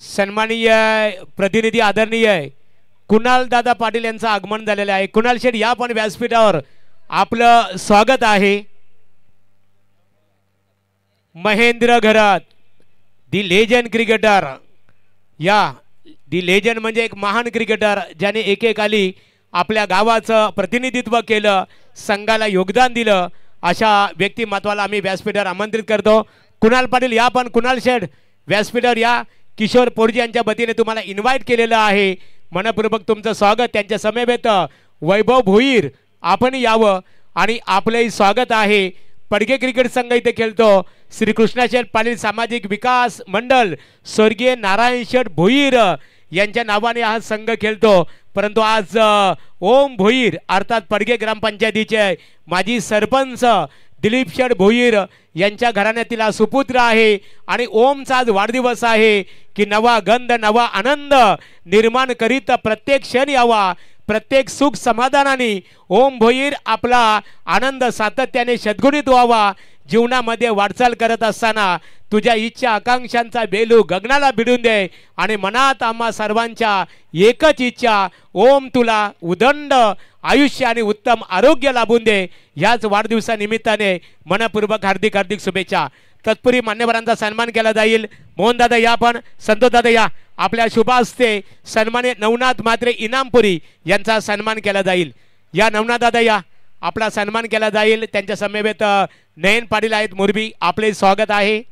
सन्माननीय प्रतिनिधी आदरणीय कुणाल दादा पाटील यांचं आगमन झालेलं आहे. कुणाल शेठ या पण व्यासपीठावर आपलं स्वागत आहे. महेंद्र घरात दी लेजंड क्रिकेटर या दी लेजंड म्हणजे एक महान क्रिकेटर ज्याने एकेकाली आपल्या गावाचं प्रतिनिधित्व केलं संघाला योगदान दिलं अशा व्यक्तिमत्वाला आम्ही व्यासपीठावर आमंत्रित करतो. कुणाल पाटील या पण कुणाल शेठ व्यासपीठावर या. किशोर पोरजी यांच्या वतीने तुम्हाला इन्व्हाइट केलेलं आहे मनपूर्वक तुमचं स्वागत. त्यांच्या समवेत वैभव भोईर आपण यावं आणि आपलंही स्वागत आहे. पडगे क्रिकेट संघ इथे खेळतो. श्री कृष्णा शेठ पाटील सामाजिक विकास मंडळ स्वर्गीय नारायण शेठ भोईर यांच्या नावाने हा संघ खेळतो. परंतु आज ओम भोईर अर्थात पडगे ग्रामपंचायतीचे माजी सरपंच दिलीप शेठ भोईर यांच्या घराण्यातील हा सुपुत्र आहे आणि ओमचा आज वाढदिवस आहे की नवा गंध नवा आनंद निर्माण करीत प्रत्येक क्षण यावा प्रत्येक सुख समाधानाने ओम भोईर आपला आनंद सातत्याने सद्गुणित व्हावा जीवनामध्ये वाटचाल करत असताना तुझ्या इच्छा आकांक्षांचा बेलू गगनाला भिडून दे आणि मनात आम्हा सर्वांच्या एकच इच्छा, ओम तुला उदंड आयुष्य आणि उत्तम आरोग्य लाभून दे. याच वाढदिवसानिमित्ताने मनपूर्वक हार्दिक हार्दिक शुभेच्छा. तत्पूर्वी मान्यवरांचा सन्मान केला जाईल. मोहनदादा या, पण संतोषदादा या. आपल्या शुभ हस्ते सन्मानित नवनाथ म्हात्रे इनामपुरी यांचा सन्मान केला जाईल. या नवनाथ दादा या, आपला सन्मान केला जाईल. त्यांच्या समवेत नयन पाटील आहेत मोरबी, आपले स्वागत आहे.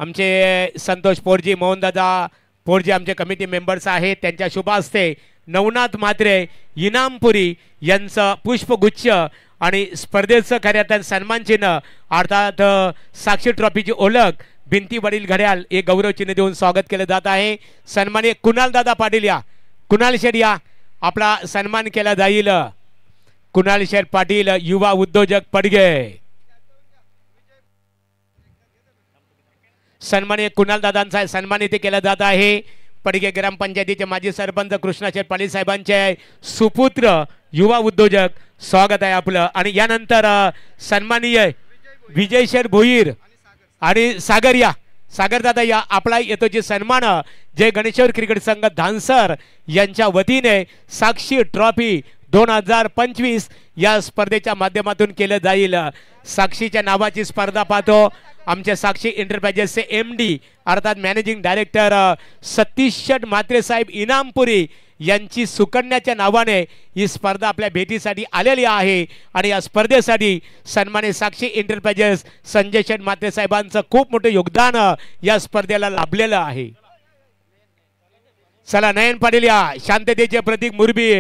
आमचे संतोष पोरजी, मोहनदादा पोरजी आमचे कमिटी मेंबर्स आहेत. त्यांच्या शुभ हस्ते नवनाथ म्हात्रे इनामपुरी यांचं पुष्पगुच्छ आणि स्पर्धेचं खऱ्या सन्मान चिन्ह अर्थात साक्षी ट्रॉफीची ओळख भिंती वडील घड्याल हे गौरव चिन्ह देऊन स्वागत केलं जात आहे. सन्माननीय कुणाल दादा पाटील या, कुणाल शेठ या, आपला सन्मान केला जाईल. कुणाल शेठ पाटील युवा उद्योजक पडगे. सन्माननीय कुणाल दादांचा सन्मान इथे केला जात आहे. पडगे ग्रामपंचायतीचे माजी सरपंच कृष्णाशेठ पाटील साहेबांचे सुपुत्र युवा उद्योजक स्वागत आहे आपलं. आणि यानंतर सन्माननीय विजय शेठ भोईर आणि सागर या, सागर दादा या, आपला येतो जे सन्मान जय गणेश्वर क्रिकेट संघ धानसर यांच्या वतीने साक्षी ट्रॉफी 2025 या स्पर्धेच्या माध्यमातून केलं जाईल. साक्षीच्या नावाची स्पर्धा पाहतो. आमचे साक्षी एंटरप्राइजेसचे MD अर्थात मॅनेजिंग डायरेक्टर सतीश शेठ म्हात्रे साहेब इनामपुरी यांची सुकन्याच्या नावाने ही स्पर्धा आपल्या भेटीसाठी आलेली आहे. आणि या स्पर्धेसाठी सन्मानित साक्षी एंटरप्राइजेस संजय शेठ म्हात्रे साहेबांचं खूप मोठं योगदान या स्पर्धेला लाभलेलं आहे. चला नयन पाटील या, शांततेचे प्रतीक मुरबी.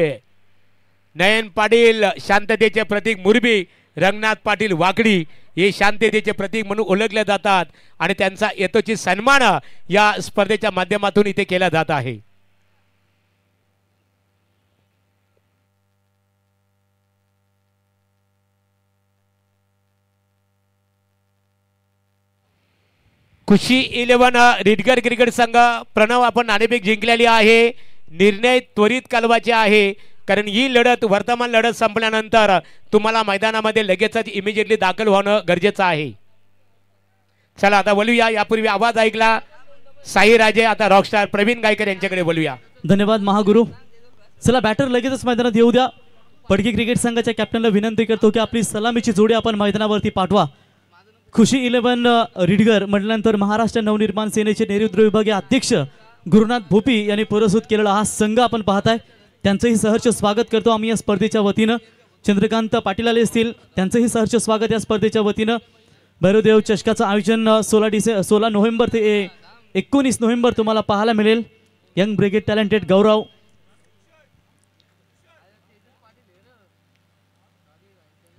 नयन पाटील शांततेचे प्रतीक मुरबी. रंगनाथ पाटील वाकडी हे शांततेचे प्रतीक म्हणून ओळखले जातात आणि त्यांचा यथोचित सन्मान या स्पर्धेच्या माध्यमातून इथे केला जात आहे. खुशी 11 रिडगर क्रिकेट संघ प्रणव आपण नाणेफेक जिंकलेली आहे. निर्णय त्वरित कालवाचे आहे कारण ही लढत वर्तमान लढत संपल्यानंतर तुम्हाला मैदानामध्ये लगेचच इमिजिएटली दाखल होणं गरजेचं आहे. चला आता बोलूया. यापूर्वी आवाज ऐकला साई राजे, आता रॉकस्टार प्रवीण गायकर यांच्याकडे बोलूया. धन्यवाद महागुरु. चला बॅटर लगेचच मैदानात येऊ द्या. पडगी क्रिकेट संघाच्या कॅप्टनला विनंती करतो की आपली सलामीची जोडी आपण मैदानावरती पाठवा. खुशी 11 रिडगर म्हटल्यानंतर महाराष्ट्र नवनिर्माण सेनेचे नैऋत्य विभागीय अध्यक्ष गुरुनाथ भोपी यांनी पुरस्कृत केलेला हा संघ आपण पाहताय. त्यांचंही सहर्ष स्वागत करतो आम्ही या स्पर्धेच्या वतीनं. चंद्रकांत पाटील आले असतील, त्यांचंही सहर्ष स्वागत या स्पर्धेच्या वतीनं. भैरवदेव चषकाचं आयोजन 16 नोव्हेंबर ते 19 नोव्हेंबर तुम्हाला पाहायला मिळेल. यंग ब्रिगेड टॅलेंटेड गौरव,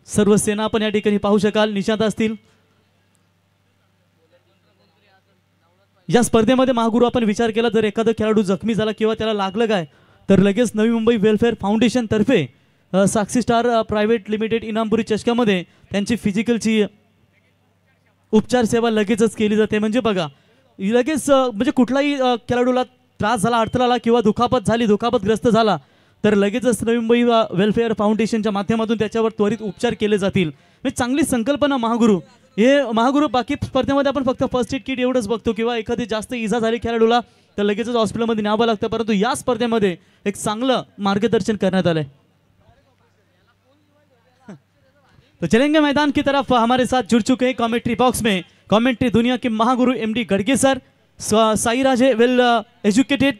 सर्व सेना आपण या ठिकाणी पाहू शकाल. निशांत असतील. या स्पर्धेमध्ये महागुरु आपण विचार केला जर एखादा खेळाडू जखमी झाला किंवा त्याला लागलं काय तर लगेच नवी मुंबई वेलफेअर फाउंडेशन तर्फे साक्षी स्टार प्रायव्हेट लिमिटेड इनामपुरी चषकामध्ये त्यांची फिजिकलची उपचार सेवा लगेचच केली जाते. म्हणजे बघा लगेच म्हणजे कुठलाही खेळाडूला त्रास झाला, अडथळा आला किंवा दुखापतग्रस्त झाला तर लगेचच नवी मुंबई वेलफेअर फाउंडेशनच्या माध्यमातून त्याच्यावर त्वरित उपचार केले जातील. म्हणजे चांगली संकल्पना महागुरु. हे महागुरु बाकी स्पर्धेमध्ये आपण फक्त फर्स्ट एड किट एवढंच बघतो किंवा एखादी जास्त इजा झाली खेळाडूला तर लगेचच हॉस्पिटलमध्ये न्यावं लागतं, परंतु या स्पर्धेमध्ये एक चांगलं मार्गदर्शन करण्यात आलंय. तो चलेंगे मैदान की तरफ. हमारे साथ जुड़ चुके हैं कमेंट्री बॉक्स में कमेंट्री दुनिया के महागुरु MD गड़गे सर, साई राजे वेल एजुकेटेड,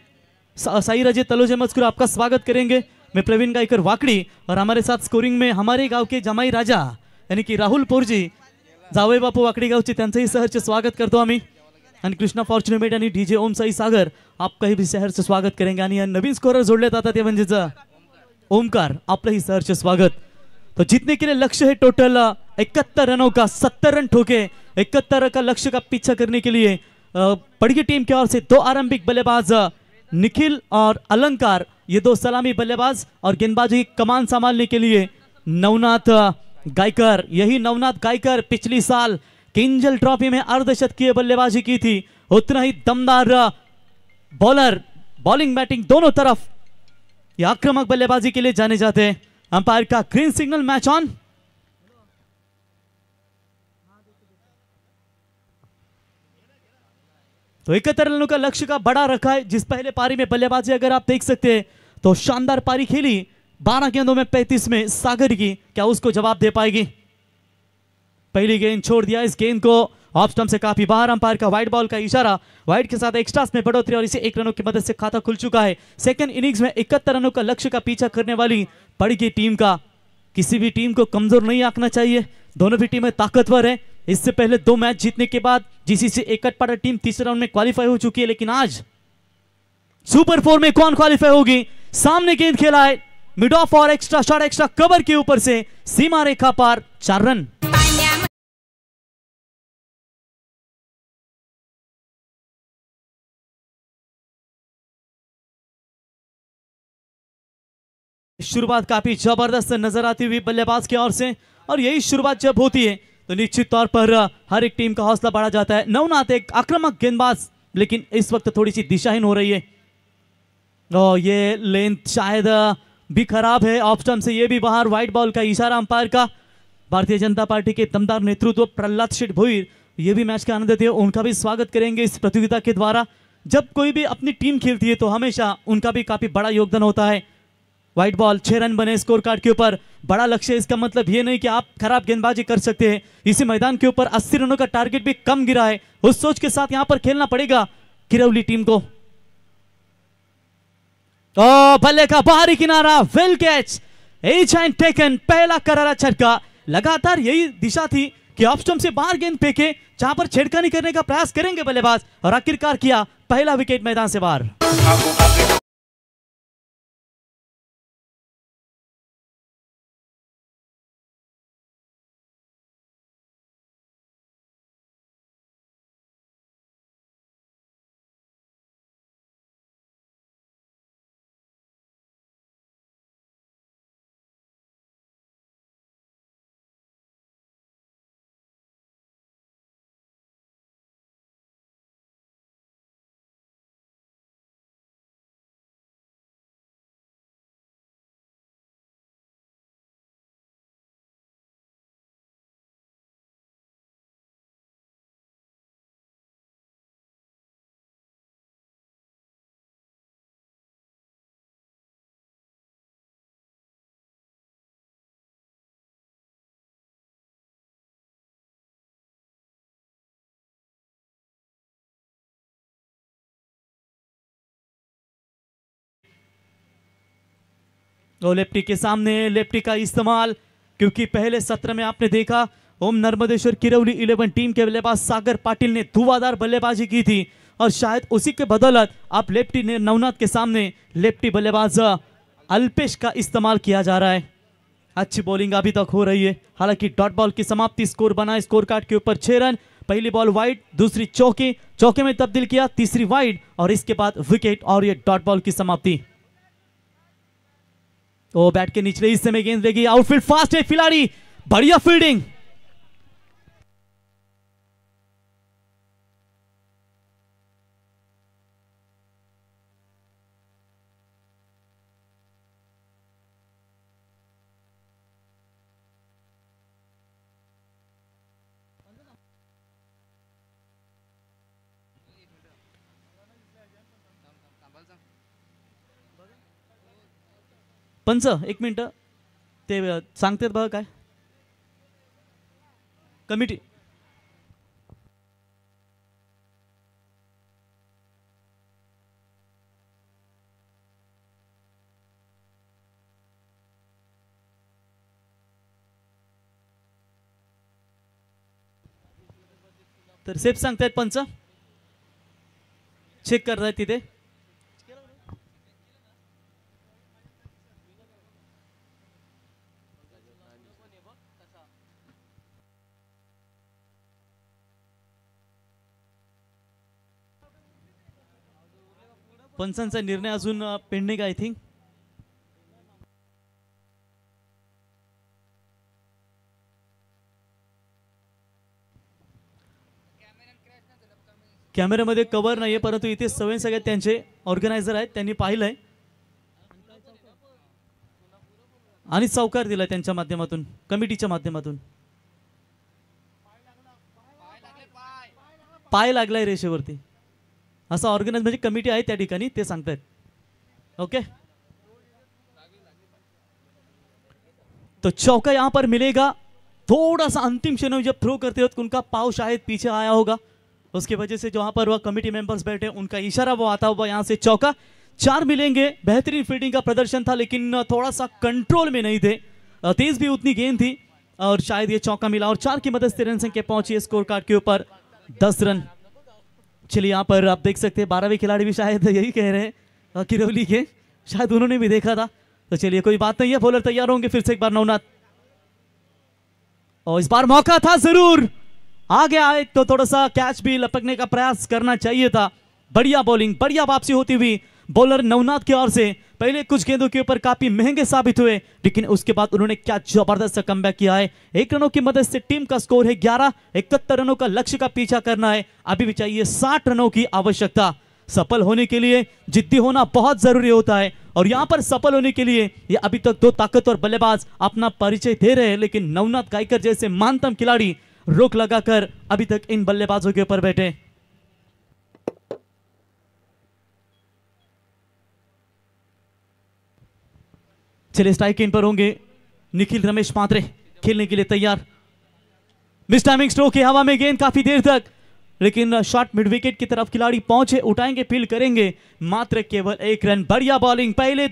साई राजे तलोजे मस्कुर आपका स्वागत करेंगे. मैं प्रवीण गायकर वाकड़ी और हमारे साथ स्कोरिंग में हमारे गांव के जमाई राजा यानी कि राहुल पोरजी, जावई बापू वाकड़ी गावचे त्यांचंही सहर्ष स्वागत करतो आम्ही. आणि कृष्णा फॉर्च्युनेट आणि DJ ओम साई सागर आपकाही भी सहर्ष स्वागत करेंगे. आणि नवीन स्कोरर जोड़ले आता ते म्हणजेच ओमकार, आपलंही सहर्ष स्वागत. तो जीतने के लिए लक्ष्य है टोटल 71 रनों का, 70 रन ठोके. 71 का लक्ष्य का पीछा करने के लिए पड़गी टीम की ओर से 2 आरंभिक बल्लेबाज निखिल और अलंकार, ये 2 सलामी बल्लेबाज, और गेंदबाजी कमान संभालने के लिए नवनाथ गायकर. यही नवनाथ गायकर पिछली साल किंजल ट्रॉफी में अर्धशतकीय बल्लेबाजी की थी. उतना ही दमदार बॉलर, बॉलिंग बैटिंग दोनों तरफ ये आक्रामक बल्लेबाजी के लिए जाने जाते हैं. अंपायर का ग्रीन सिग्नल, मैच ऑन. तो 71 रनों का लक्ष्य का बड़ा रखा है। जिस पहले पारी में बल्लेबाजी अगर आप देख सकते हैं तो शानदार पारी खेली 12 गेंदों में 35 में सागर की, क्या उसको जवाब दे पाएगी? पहली गेंद छोड़ दिया, इस गेंद को ऑफ स्टंप से काफी बाहर, अंपायर का वाइड बॉल का इशारा, वाइड के साथ एक्स्ट्रास में बढ़ोतरी और इसे 1 रनों की मदद से खाता खुल चुका है। सेकंड इनिंग्स में 71 रनों का लक्ष्य का पीछा करने वाली पड़ी की टीम का किसी भी टीम को कमजोर नहीं आंकना चाहिए। दोनों भी टीमें ताकतवर है। इससे पहले 2 मैच जीतने के बाद जीसीसी एकटपाड़ा टीम तीसरे राउंड में क्वालिफाई हो चुकी है, लेकिन आज सुपर 4 में कौन क्वालिफाई होगी? सामने गेंद खेला है मिड ऑफ और एक्स्ट्रा शॉट, एक्स्ट्रा कवर के ऊपर से सीमा रेखा पार, 4 रन। शुरुआत काफी जबरदस्त नजर आती हुई बल्लेबाज की ओर से, और यही शुरुआत जब होती है तो निश्चित तौर पर हर एक टीम का हौसला बढ़ा जाता है। नवनाथ एक आक्रामक गेंदबाज, लेकिन इस वक्त थोड़ी सी दिशाहीन हो रही है और ये लेंथ शायद भी खराब है। ऑफ स्टंप से ये भी बाहर, वाइड बॉल का इशारा अंपायर का। भारतीय जनता पार्टी के दमदार नेतृत्व प्रहलाद शेठ भोईर ये भी मैच का आनंद देते हैं, उनका भी स्वागत करेंगे इस प्रतियोगिता के द्वारा। जब कोई भी अपनी टीम खेलती है तो हमेशा उनका भी काफी बड़ा योगदान होता है। वाइड बॉल, 6 रन बने स्कोर कार्ड के ऊपर, बड़ा लक्ष्य। इसका मतलब ये नहीं कि आप खराब गेंदबाजी कर सकते हैं। इसी मैदान के ऊपर 80 रनों का टारगेट भी कम गिरा है, उस सोच के साथ यहां पर खेलना पड़ेगा किरौली टीम को। बल्ले का बाहरी किनारा, वेल कैच, एच एंड टेकन, पहला करारा छक्का। लगातार यही दिशा थी कि ऑफ स्टंप से बाहर गेंद फेंके, जहां पर छेड़खानी करने का प्रयास करेंगे बल्लेबाज, और आखिरकार किया, पहला विकेट मैदान से बाहर। और लेफ्टी के सामने लेफ्टी का इस्तेमाल, क्योंकि पहले सत्र में आपने देखा ओम नर्मदेश्वर किरौली 11 टीम के बल्लेबाज सागर पाटिल ने धुआंधार बल्लेबाजी की थी, और शायद उसी के बदौलत आप लेफ्टी ने नवनाथ के सामने लेफ्टी बल्लेबाज अल्पेश का इस्तेमाल किया जा रहा है। अच्छी बॉलिंग अभी तक हो रही है, हालांकि डॉट बॉल की समाप्ति, स्कोर बना स्कोर कार्ड के ऊपर 6 रन। पहली बॉल वाइड, दूसरी चौके, चौके में तब्दील किया, तीसरी वाइड, और इसके बाद विकेट, और ये डॉट बॉल की समाप्ति। ओ बैट के निचले हिस्से में गेंद लगी, आउटफील्ड फास्ट है खिलाड़ी, बढ़िया फील्डिंग। पंच, 1 मिनिट, ते सांगतात बघा काय कमिटी। तर सेफ सांगतायत पंच, चेक करतायत तिथे। पंचांचा निर्णय अजून पेंडिंग आय थिंक। कॅमेऱ्यामध्ये कव्हर नाहीये, परंतु इथे सगळे त्यांचे ऑर्गनायझर आहेत, त्यांनी पाहिलंय आणि चौकार दिलाय त्यांच्या माध्यमातून, कमिटीच्या माध्यमातून। पाय लागलाय रेषेवरती। असा ऑर्गनाइज म्हणजे कमिटी आहे त्या ठिकाणी ते सांगतायत. ओके, तो चौका यहाँ पर मिलेगा. थोड़ा सा अंतिम क्षण में जब थ्रो करते वक्त उनका पाव शायद पीछे आया होगा, उसकी वजह से जो वहाँ पर वह कमेटी मेंबर्स बैठे उनका इशारा वो आता हुआ यहाँ से चौका. 4 मिलेंगे. बेहतरीन फील्डिंग का प्रदर्शन था लेकिन थोड़ा सा कंट्रोल में नहीं थे. तेज भी उतनी गेंद थी और शायद ये चौका मिला और 4 की मदद से रन संख्या पहुंची स्कोर कार्ड के ऊपर 10 रन. चलिए यहाँ पर आप देख सकते हैं 12वें खिलाड़ी भी शायद यही कह रहे हैं किरौली के, शायद उन्होंने भी देखा था. तो चलिए कोई बात नहीं है, बॉलर तैयार होंगे फिर से एक बार नवनाथ. और इस बार मौका था जरूर, आ गया एक तो थोड़ा सा कैच भी लपकने का प्रयास करना चाहिए था. बढ़िया बॉलिंग, बढ़िया वापसी होती हुई बॉलर नवनाथ की ओर से. पहले कुछ गेंदों के ऊपर काफी महंगे साबित हुए लेकिन उसके बाद उन्होंने क्या जबरदस्त कमबैक किया है. 1 रनों की मदद से टीम का स्कोर है 11. 71 रनों का लक्ष्य का पीछा करना है. अभी भी चाहिए 60 रनों की आवश्यकता. सफल होने के लिए जिद्दी होना बहुत जरूरी होता है और यहां पर सफल होने के लिए ये अभी तक 2 ताकतवर बल्लेबाज अपना परिचय दे रहे हैं लेकिन नवनाथ गायकर जैसे महानतम खिलाड़ी रोक लगाकर अभी तक इन बल्लेबाजों के ऊपर बैठे. चलिए स्ट्राइक इन पर होंगे निखिल रमेश पात्रे, खेलने के लिए तैयार. मिस टाइमिंग स्ट्रोक है, हवा में गेंद काफी देर तक लेकिन शॉट मिड विकेट की तरफ खिलाड़ी पहुंचे, उठाएंगे, फील्ड करेंगे. मात्र केवल 1 रन. बढ़िया बॉलिंग. पहली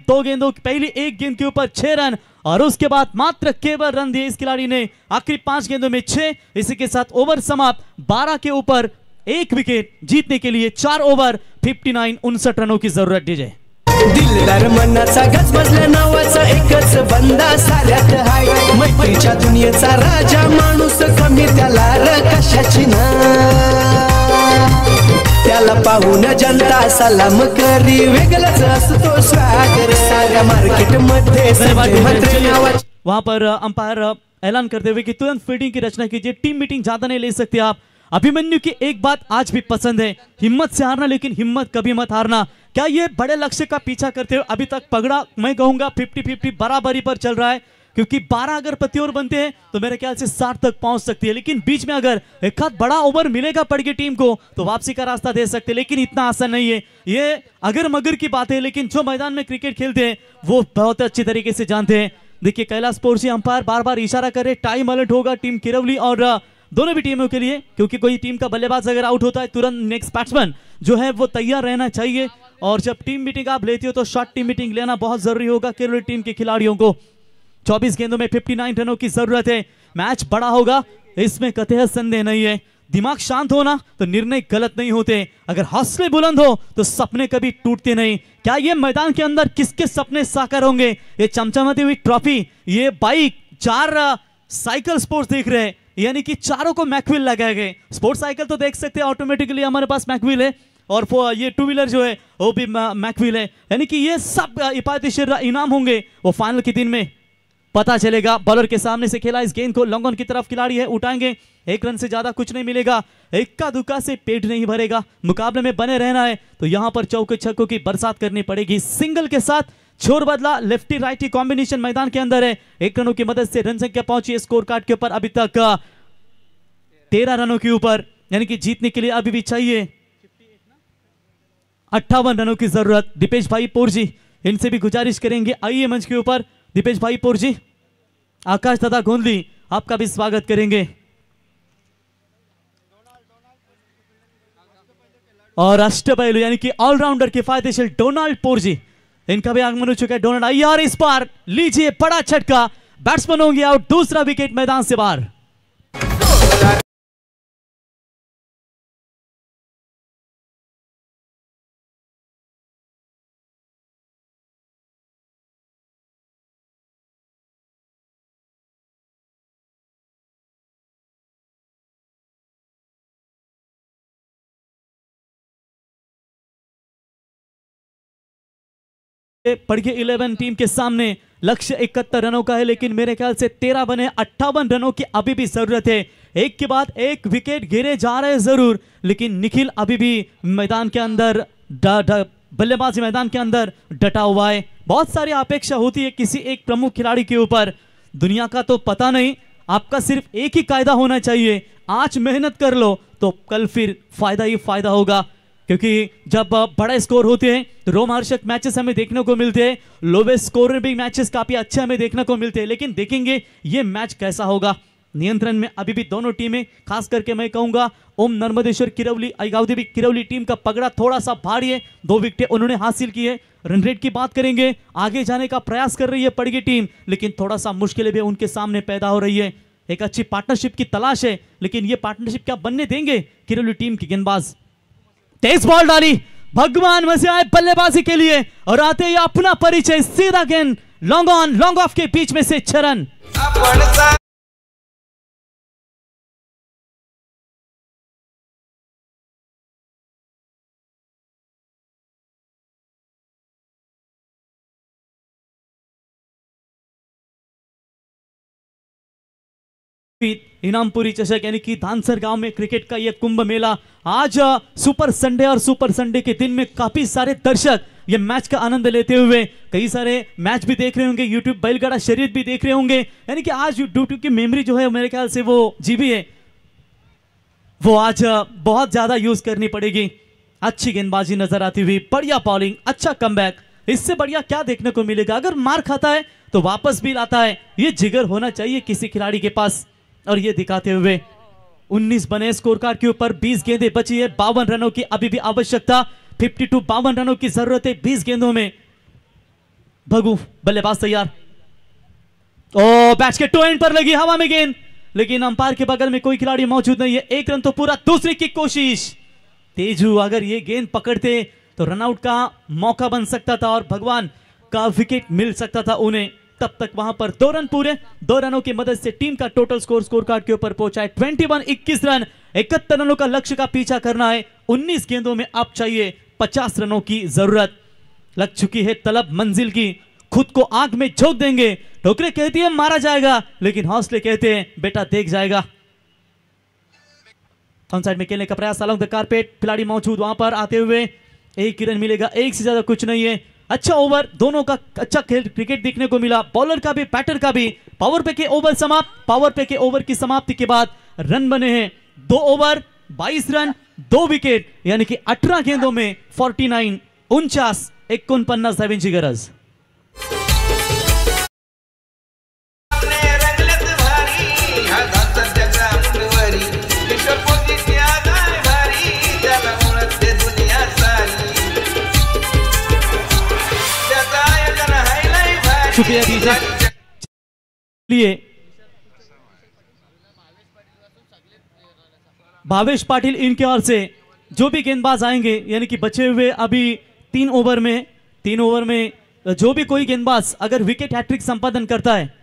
1 गेंद के ऊपर 6 रन और उसके बाद मात्र केवल रन दिए इस खिलाड़ी ने. आखिरी 5 गेंदों में 6. इसी के साथ ओवर समाप्त. 12 के ऊपर 1 विकेट. जीतने के लिए 4 ओव्हर 59 रनों की जरूरत. डीजे दिलदार मनाचा गजबजल्या नावाचा एकच बंदा साऱ्यात हाय. मैत्रीच्या दुनियेचा राजा माणूस कमी त्याला र कशाची ना. त्याला पाहून जनता सलाम करी. वेगळाच असतो स्वॅगर साऱ्या मार्केट मध्ये. वहां पर अंपायर ऐलान करते हुए कि तुरंत फील्डिंग की रचना कीजिए. टीम मीटिंग ज्यादा नहीं ले सकते आप. अभिमन्यु की एक बात आज भी पसंद है, हिम्मत से हारना लेकिन हिम्मत कभी मत हारना. क्या ये बड़े लक्ष्य का पीछा करते हुए अभी तक पगड़ा मैं कहूंगा 50-50 बराबरी पर चल रहा है क्योंकि 12 अगर प्रति ओवर बनते हैं तो मेरे ख्याल से 60 तक पहुंच सकती है. लेकिन बीच में अगर एक हाथ बड़ा ओवर मिलेगा पड़ गई टीम को तो वापसी का रास्ता दे सकते हैं लेकिन इतना आसान नहीं है. ये अगर मगर की बात है लेकिन जो मैदान में क्रिकेट खेलते हैं वो बहुत अच्छी तरीके से जानते हैं. देखिए कैलाश पोर्ची अंपायर बार बार इशारा करे टाइम अलर्ट होगा टीम किरौली और दोनों भी टीमों के लिए क्योंकि कोई टीम का बल्लेबाज अगर आउट होता है तुरंत नेक्स्ट बैट्समैन जो है वो तैयार रहना चाहिए. और जब टीम मीटिंग आप लेती हो तो शॉर्ट टीम मीटिंग लेना बहुत जरूरी होगा किरौली टीम के खिलाड़ियों को. 24 गेंदों में 59 रनों की जरूरत है. मैच बड़ा होगा इसमें कतई संदेह नहीं है. दिमाग शांत होना तो निर्णय गलत नहीं होते. अगर हौसले बुलंद हो तो सपने कभी टूटते नहीं. क्या ये मैदान के अंदर किसके सपने साकार होंगे? ये चमचमाती हुई ट्रॉफी, ये बाइक, 4 साइकिल स्पोर्ट्स देख रहे हैं यानी कि चारों को मैकविल लगाए गए. स्पोर्ट्स साइकिल तो देख सकते हैं ऑटोमेटिकली हमारे पास मैकविल है और ये 2 व्हीलर जो है वो भी मैकविल है यानी कि ये सब इफायती इनाम होंगे वो फाइनल के दिन में पता चलेगा. बॉलर के सामने से खेला इस गेंद को लॉन्ग ऑन की तरफ खिलाड़ी है, उठाएंगे. 1 रन से ज्यादा कुछ नहीं मिलेगा. इक्का दुक्का से पेट नहीं भरेगा. मुकाबले में बने रहना है तो यहां पर चौके छक्कों की बरसात करनी पड़ेगी. सिंगल के साथ छोर बदला, लेफ्टी राइटी कॉम्बिनेशन मैदान के अंदर है. 1 रनों की मदद से रन संख्या पहुंची स्कोर कार्ड के ऊपर अभी तक 13 रनों के ऊपर यानी कि जीतने के लिए अभी भी चाहिए 58 रनों की जरूरत. दीपेश भाई पोरजी इनसे भी गुजारिश करेंगे आइए मंच के ऊपर. दीपेश भाई पोरजी, आकाश तथा गोंदली आपका भी स्वागत करेंगे. और अष्टपैलू यानी कि ऑलराउंडर किफायतशील डोनाल्ड पोरजी इनका भी आगमन हो चुका है. डोनाल्ड आइए और इस बार लीजिए बड़ा झटका. बैट्समैन होंगे आउट. दूसरा विकेट मैदान से बाहर. पड़ गए 11 टीम के सामने. लक्ष्य 71 रनों का है लेकिन मेरे ख्याल से 13 बने. 58 रनों की अभी भी जरूरत है. एक के बाद एक विकेट गिरे जा रहे हैं जरूर लेकिन निखिल अभी भी मैदान के अंदर बल्लेबाजी मैदान के अंदर डटा हुआ है. बहुत सारी अपेक्षा होती है किसी एक प्रमुख खिलाड़ी के ऊपर. दुनिया का तो पता नहीं, आपका सिर्फ एक ही कायदा होना चाहिए. आज मेहनत कर लो तो कल फिर फायदा ही फायदा होगा. क्योंकि जब बड़ा स्कोर होते हैं तो रोमांचक मैचेस हमें देखने को मिलते हैं, लोवेस्ट स्कोर भी मैचेस काफी अच्छे हमें देखने को मिलते हैं। लेकिन देखेंगे ये मैच कैसा होगा। नियंत्रण में अभी भी दोनों टीमें, खास करके मैं कहूंगा ओम नर्मदेश्वर किरौली अगाउदेवी किरौली टीम का पगड़ा थोड़ा सा भारी है, 2 विकेटें उन्होंने हासिल की है। रन रेट की बात करेंगे, आगे जाने का प्रयास कर रही है पड़गी टीम, लेकिन थोड़ा सा मुश्किलें भी उनके सामने पैदा हो रही है। एक अच्छी पार्टनरशिप की तलाश है, लेकिन ये पार्टनरशिप क्या बनने देंगे किरौली टीम के गेंदबाज। तेज बॉल डाली, भगवान मजे आए बल्लेबाजी के लिए और आते ही अपना परिचय, सीधा गेंद long on long off K beach में से 6 रन। इनामपुरी चषक यानी कि धानसर गांव में क्रिकेट का यह कुंभ मेला आज सुपर संडे और सुपर संडे के दिन में काफी सारे दर्शक ये मैच का आनंद लेते हुए कई सारे मैच भी देख रहे होंगे, यूट्यूब बैलगाड़ा शरीर भी देख रहे होंगे। यानी कि आज यूट्यूब की मेमोरी जो है मेरे ख्याल से वो जीबी है, वो आज बहुत ज्यादा यूज करनी पड़ेगी। अच्छी गेंदबाजी नजर आती हुई, बढ़िया बॉलिंग, अच्छा कमबैक, इससे बढ़िया क्या देखने को मिलेगा। अगर मार खाता है तो वापस भी लाता है, ये जिगर होना चाहिए किसी खिलाड़ी के पास। और ये दिखाते हुए 19 बने स्कोर कार्ड के ऊपर, 20 गेंदें बची है, 52 रनों की अभी भी आवश्यकता, 52 रनों की जरूरत है 20 गेंदों में। भगू बल्लेबाज तैयार, ओ बैट्स के टो एंड पर लगी हवा में गेंद, लेकिन अंपायर के बगल में कोई खिलाड़ी मौजूद नहीं है। 1 रन तो पूरा। दूसरी की कोशिश, तेजू अगर ये गेंद पकड़ते तो रनआउट का मौका बन सकता था और भगवान का विकेट मिल सकता था उन्हें। तब तक वहां पर 2 रन पूरे, 2 रनों की मदद से टीम का टोटल स्कोर कार्ड के ऊपर पहुंचा है 21 रन। 71 रनों का लक्ष्य का पीछा करना है। 19 गेंदों में अब चाहिए 50 रनों की जरूरत। लग चुकी है तलब मंजिल की, खुद को आग में झोंक देंगे। ठोकरे कहती है मारा जाएगा, लेकिन हौसले कहते हैं बेटा देख जाएगा। ऑन साइड में खेलने का प्रयास, अलॉन्ग द कारपेट, खिलाड़ी मौजूद वहां पर आते हुए। 1 रन मिलेगा, 1 से ज्यादा कुछ नहीं है। अच्छा ओवर, दोनों का अच्छा खेल क्रिकेट देखने को मिला, बॉलर का भी बैटर का भी। पावर पे के ओवर समाप्त, पावर पे के ओवर की समाप्ति के बाद रन बने हैं 2 ओवर 22 रन 2 विकेट, यानी कि 18 गेंदों में 49 49 गरज। शुक्रिया लिए भावेश पाटिल, इनके ओर से जो भी गेंदबाज आएंगे, यानी कि बचे हुए अभी 3 ओवर में जो भी कोई गेंदबाज अगर विकेट हैट्रिक संपादन करता है,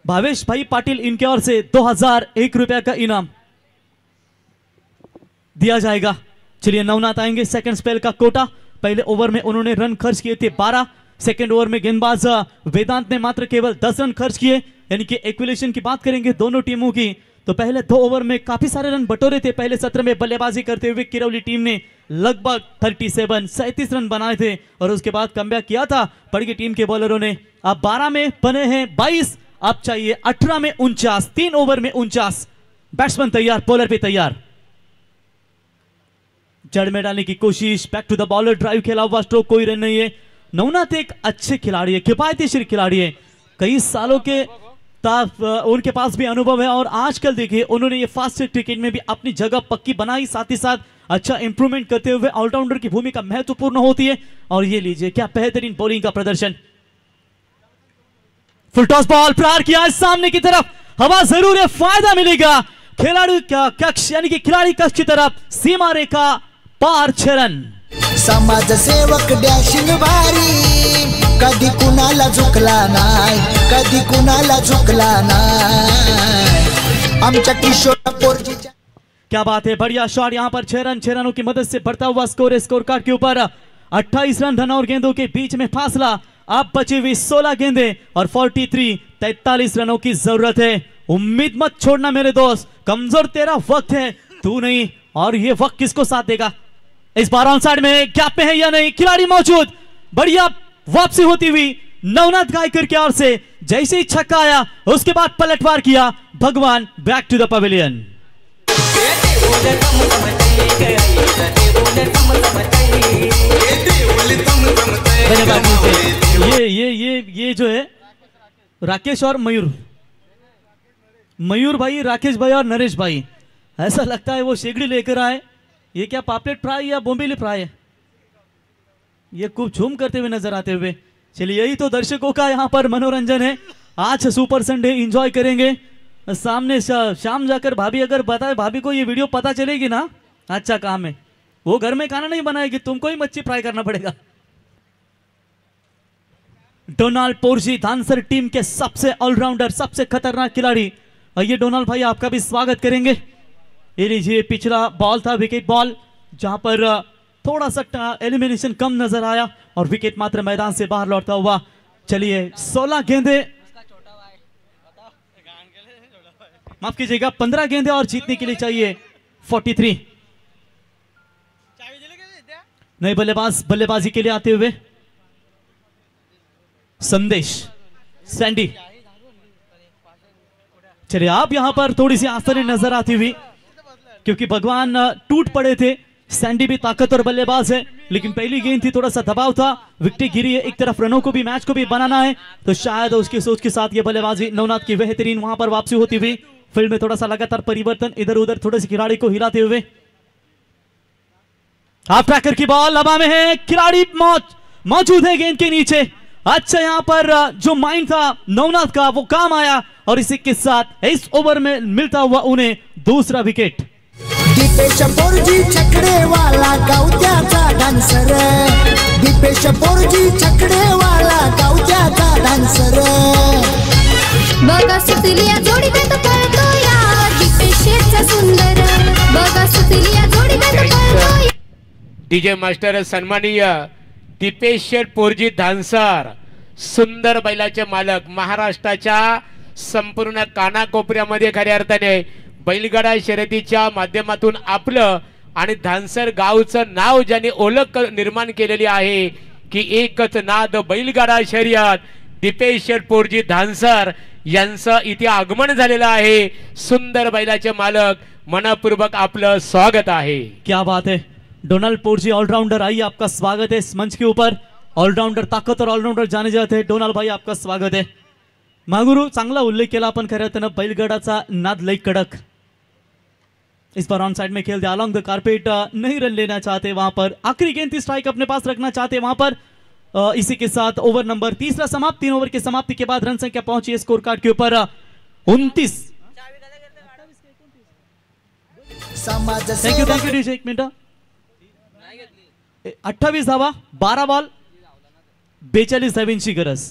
भावेश भाई पाटिल इनके ओर से 2001 रुपया का इनाम दिया जाएगा। चलिए नवनाथ आएंगे, सेकंड स्पेल का कोटा। पहले ओवर में उन्होंने रन खर्च किए थे 12, सेकेंड ओवर में गेंदबाज वेदांत ने मात्र केवल 10 रन खर्च किए। यानी कि इक्विलिब्रियम की बात करेंगे दोनों टीमों की, तो पहले 2 ओवर में काफी सारे रन बटोरे थे। पहले सत्र में बल्लेबाजी करते हुए किरौली टीम ने लगभग 37 रन बनाए थे और उसके बाद कमबैक किया था पड़गी टीम के बॉलरों ने। अब 12 में बने हैं 22, अब चाहिए 18 में 49, 3 ओवर में 49। बैट्समैन तैयार, बॉलर पे तैयार, जड़ में डालने की कोशिश, back to the bowler, drive खेला हुआ, स्ट्रोक, कोई रन नहीं है। नवनाथ एक अच्छे खिलाड़ी है, किफायती खिलाड़ी है, कई सालों के उनके पास भी अनुभव है और आजकल देखिए उन्होंने ये फास्ट क्रिकेट में भी अपनी जगह पक्की बनाई, साथ ही साथ अच्छा इंप्रूवमेंट करते हुए ऑलराउंडर की भूमिका महत्वपूर्ण होती है। और ये लीजिए क्या बेहतरीन बॉलिंग का प्रदर्शन। फुल टॉस बॉल प्रहार किया सामने की तरफ, हवा जरूर है, फायदा मिलेगा खिलाड़ी का कक्ष, यानी कि खिलाड़ी कक्ष की तरफ, सीमा रेखा पार 6 रन। समाज सेवक डॅशिंग भारी, कधी कुणाला झुकला नाही, कधी कुणाला झुकला नाही, आमच्या किशोर पोरजीच्या। क्या बात है, बढ़िया शॉट यहाँ पर 6 रनों की मदद से बढ़ता हुआ स्कोर कार्ड के ऊपर 28 रन और गेंदों के बीच में फासला। अब बची हुई 16 गेंदें और 43 रनों की जरूरत है। उम्मीद मत छोड़ना मेरे दोस्त, कमजोर तेरा वक्त है, तू नहीं, और ये वक्त किसको साथ देगा। इस बार ऑन साइड में गैप में है या नहीं, खिलाड़ी मौजूद, बढ़िया वापसी होती हुई नवनाथ गायकर की ओर से। जैसे ही छक्का आया उसके बाद पलटवार किया भगवान, बैक टू द पवेलियन। धन्यवाद दीजिए। ये जो है राकेश और मयूर भाई, राकेश भाई और नरेश भाई, ऐसा लगता है वो शेगड़ी लेकर आए। ये क्या पापलेट फ्राई या बोम्बेली फ्राई है? ये खूब झूम करते हुए नजर आते हुए। चलिए, यही तो दर्शकों का यहाँ पर मनोरंजन है। आज सुपर संडे एंजॉय करेंगे। सामने शाम जाकर भाभी अगर बताए, भाभी को ये वीडियो पता चलेगी ना, अच्छा काम है। वो घर में खाना नहीं बनाएगी, तुमको ही मच्छी फ्राई करना पड़ेगा। डोनाल्ड पोर्जी धानसर टीम के सबसे ऑलराउंडर, सबसे खतरनाक खिलाड़ी। आइए डोनाल्ड भाई, आपका भी स्वागत करेंगे। ये लीजिए, पिछला बॉल था विकेट बॉल, जहां पर थोड़ा सा एलिमिनेशन कम नजर आया और विकेट मात्र मैदान से बाहर लौटता हुआ। चलिए, 16 गेंदे, माफ कीजिएगा 15 गेंदे और जीतने के लिए चाहिए 43। नए बल्लेबाज बल्लेबाजी के लिए आते हुए संदेश सैंडी। चलिए, आप यहां पर थोड़ी सी आसानी नजर आती हुई, क्योंकि भगवान टूट पड़े थे। सैंडी भी ताकतवर बल्लेबाज है, लेकिन पहली गेंद थी, थोड़ा सा दबाव था, विकेट गिरी है। एक तरफ रनों को भी, मैच को भी बनाना है, तो शायद उसकी सोच के साथ ये बल्लेबाजी नवनाथ की बेहतरीन वहां पर वापसी होती हुई। फील्ड में थोड़ा सा लगातार परिवर्तन, इधर उधर थोड़े से खिलाड़ी को हिलाते हुए। हाफ ट्रैकर की बॉल हवा में है, खिलाड़ी मौजूद है गेंद के नीचे। अच्छा, यहां पर जो माइंड था नवनाथ का वो काम आया और इसी के साथ इस ओवर में मिलता हुआ उन्हें दूसरा विकेट। दीपेश पोरजी छकडे वाला गावत्याचा डान्सर, दीपेश पोरजी छकडे वाला गावत्याचा डान्सर। बघा सुतलिया जोडीत पळतो या दीपेशचा सुंदर, बघा सुतलिया जोडीत पळतो। डीजे मास्टर सन्माननीय दीपेश पोरजी धानसर, सुंदर बैलाचे मालक, महाराष्ट्राच्या संपूर्ण कानाकोपऱ्यामध्ये खऱ्या अर्थाने बैलगाडा शर्यतीच्या माध्यमातून आपलं आणि धानसर गावचं नाव ज्यांनी ओळख निर्माण केलेली आहे की एकच नाद बैलगाडा शर्यत, दीपेश पोरजी धानसर यांचं इथे आगमन झालेलं आहे। सुंदर बैलाचे मालक, मनपूर्वक आपलं स्वागत आहे। क्या बात है, डोनाल्ड पोर्जी ऑलराउंडर, आइए आपका स्वागत है इस मंच के ऊपर। ऑलराउंडर, ताकत और ऑलराउंडर जाने जाते हैं। डोनाल्ड भाई, आपका स्वागत है। महागुरु, चांगला उल्लेख केला आपण खऱ्या अर्थानं, बैलगाडाचा नाद लई कडक। इस बार ऑन साइड में खेल दिया, अलॉन्ग द कारपेट नहीं रन लेना चाहते, वहां पर आखिरी गेंद की स्ट्राइक अपने पास रखना चाहते वहां पर। इसी के साथ ओवर नंबर तीसरा समाप्त। 3 ओवर की समाप्ति के बाद रन संख्या पहुंची है स्कोर कार्ड के ऊपर 29। Thank you DJ. 1 मिनट, 28 धावा, 12 बॉल 42 धावींची गरज,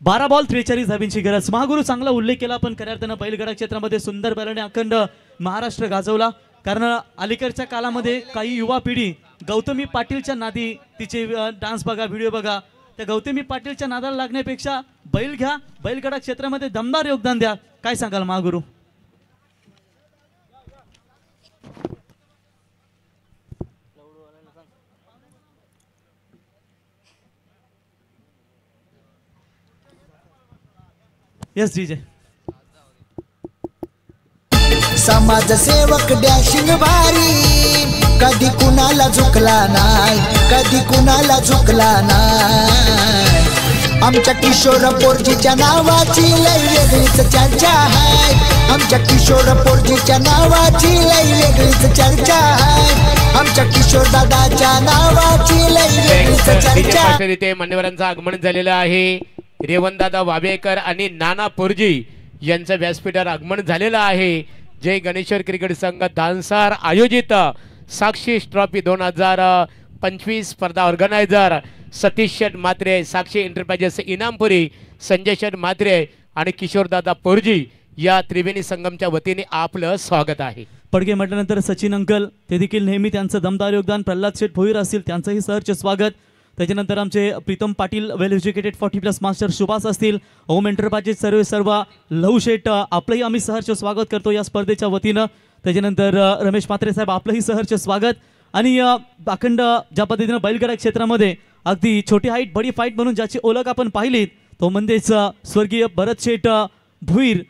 12 बॉल 43 धावींची गरज। महागुरु, चांगला उल्लेख केला पण खऱ्या अर्थानं बैलगाडा क्षेत्रामध्ये सुंदर बैलाने अखंड महाराष्ट्र गाजवला। कारण अलीकडच्या काळामध्ये काही युवा पिढी गौतमी पाटीलच्या नादी, तिचे डान्स बघा, व्हिडिओ बघा, त्या गौतमी पाटीलच्या नादाला लागण्यापेक्षा बैल घ्या, बैलगाडा क्षेत्रामध्ये दमदार योगदान द्या। काय सांगाल महागुरु? Yes DJ. समाजसेवक डॅशिंग भारी, कधी कुणाला झुकला नाही, कधी कुणाला झुकला नाही। आमच्या किशोर पोरजीच्या नावाची लई वेगळीच चर्चा आहे, आमच्या किशोर पोरजीच्या नावाची लई वेगळीच चर्चा आहे, आमच्या किशोर दादाच्या नावाची लई वेगळीच चर्चा। इथे मान्यवरांचं आगमन झालेलं आहे। रेवणदादा वाबेकर आणि नाना पोरजी यांचं व्यासपीठावर आगमन झालेलं आहे। जय गणेश्वर क्रिकेट संघ धानसर आयोजित साक्षी ट्रॉफी 2025 स्पर्धा ऑर्गनायझर सतीश शेठ मात्रे, साक्षी एंटरप्राइजेस इनामपुरी, संजय शेठ मात्रे आणि किशोरदादा पोरजी या त्रिवेणी संगमच्या वतीने आपलं स्वागत आहे। पडगे म्हटल्यानंतर सचिन अंकल, ते देखील नेहमी त्यांचं दमदार योगदान, प्रल्हाद शेठ भोईर असतील त्यांचंही सहर्ष स्वागत। त्याच्यानंतर आमचे प्रीतम पाटील, वेल एज्युकेटेड 40+ मास्टर सुभाष असतील, ओम एंटरप्राइजेस सर्व लहू शेठ, आपलंही आम्ही सहर्ष स्वागत करतो या स्पर्धेच्या वतीनं। त्याच्यानंतर रमेश मात्रे साहेब, आपलंही सहर्ष स्वागत। आणि अखंड ज्या पद्धतीनं बैलगाडा क्षेत्रामध्ये अगदी छोटी हाईट बडी फाईट म्हणून ज्याची ओळख आपण पाहिली, तो म्हणजेच स्वर्गीय भरत शेठ भुईर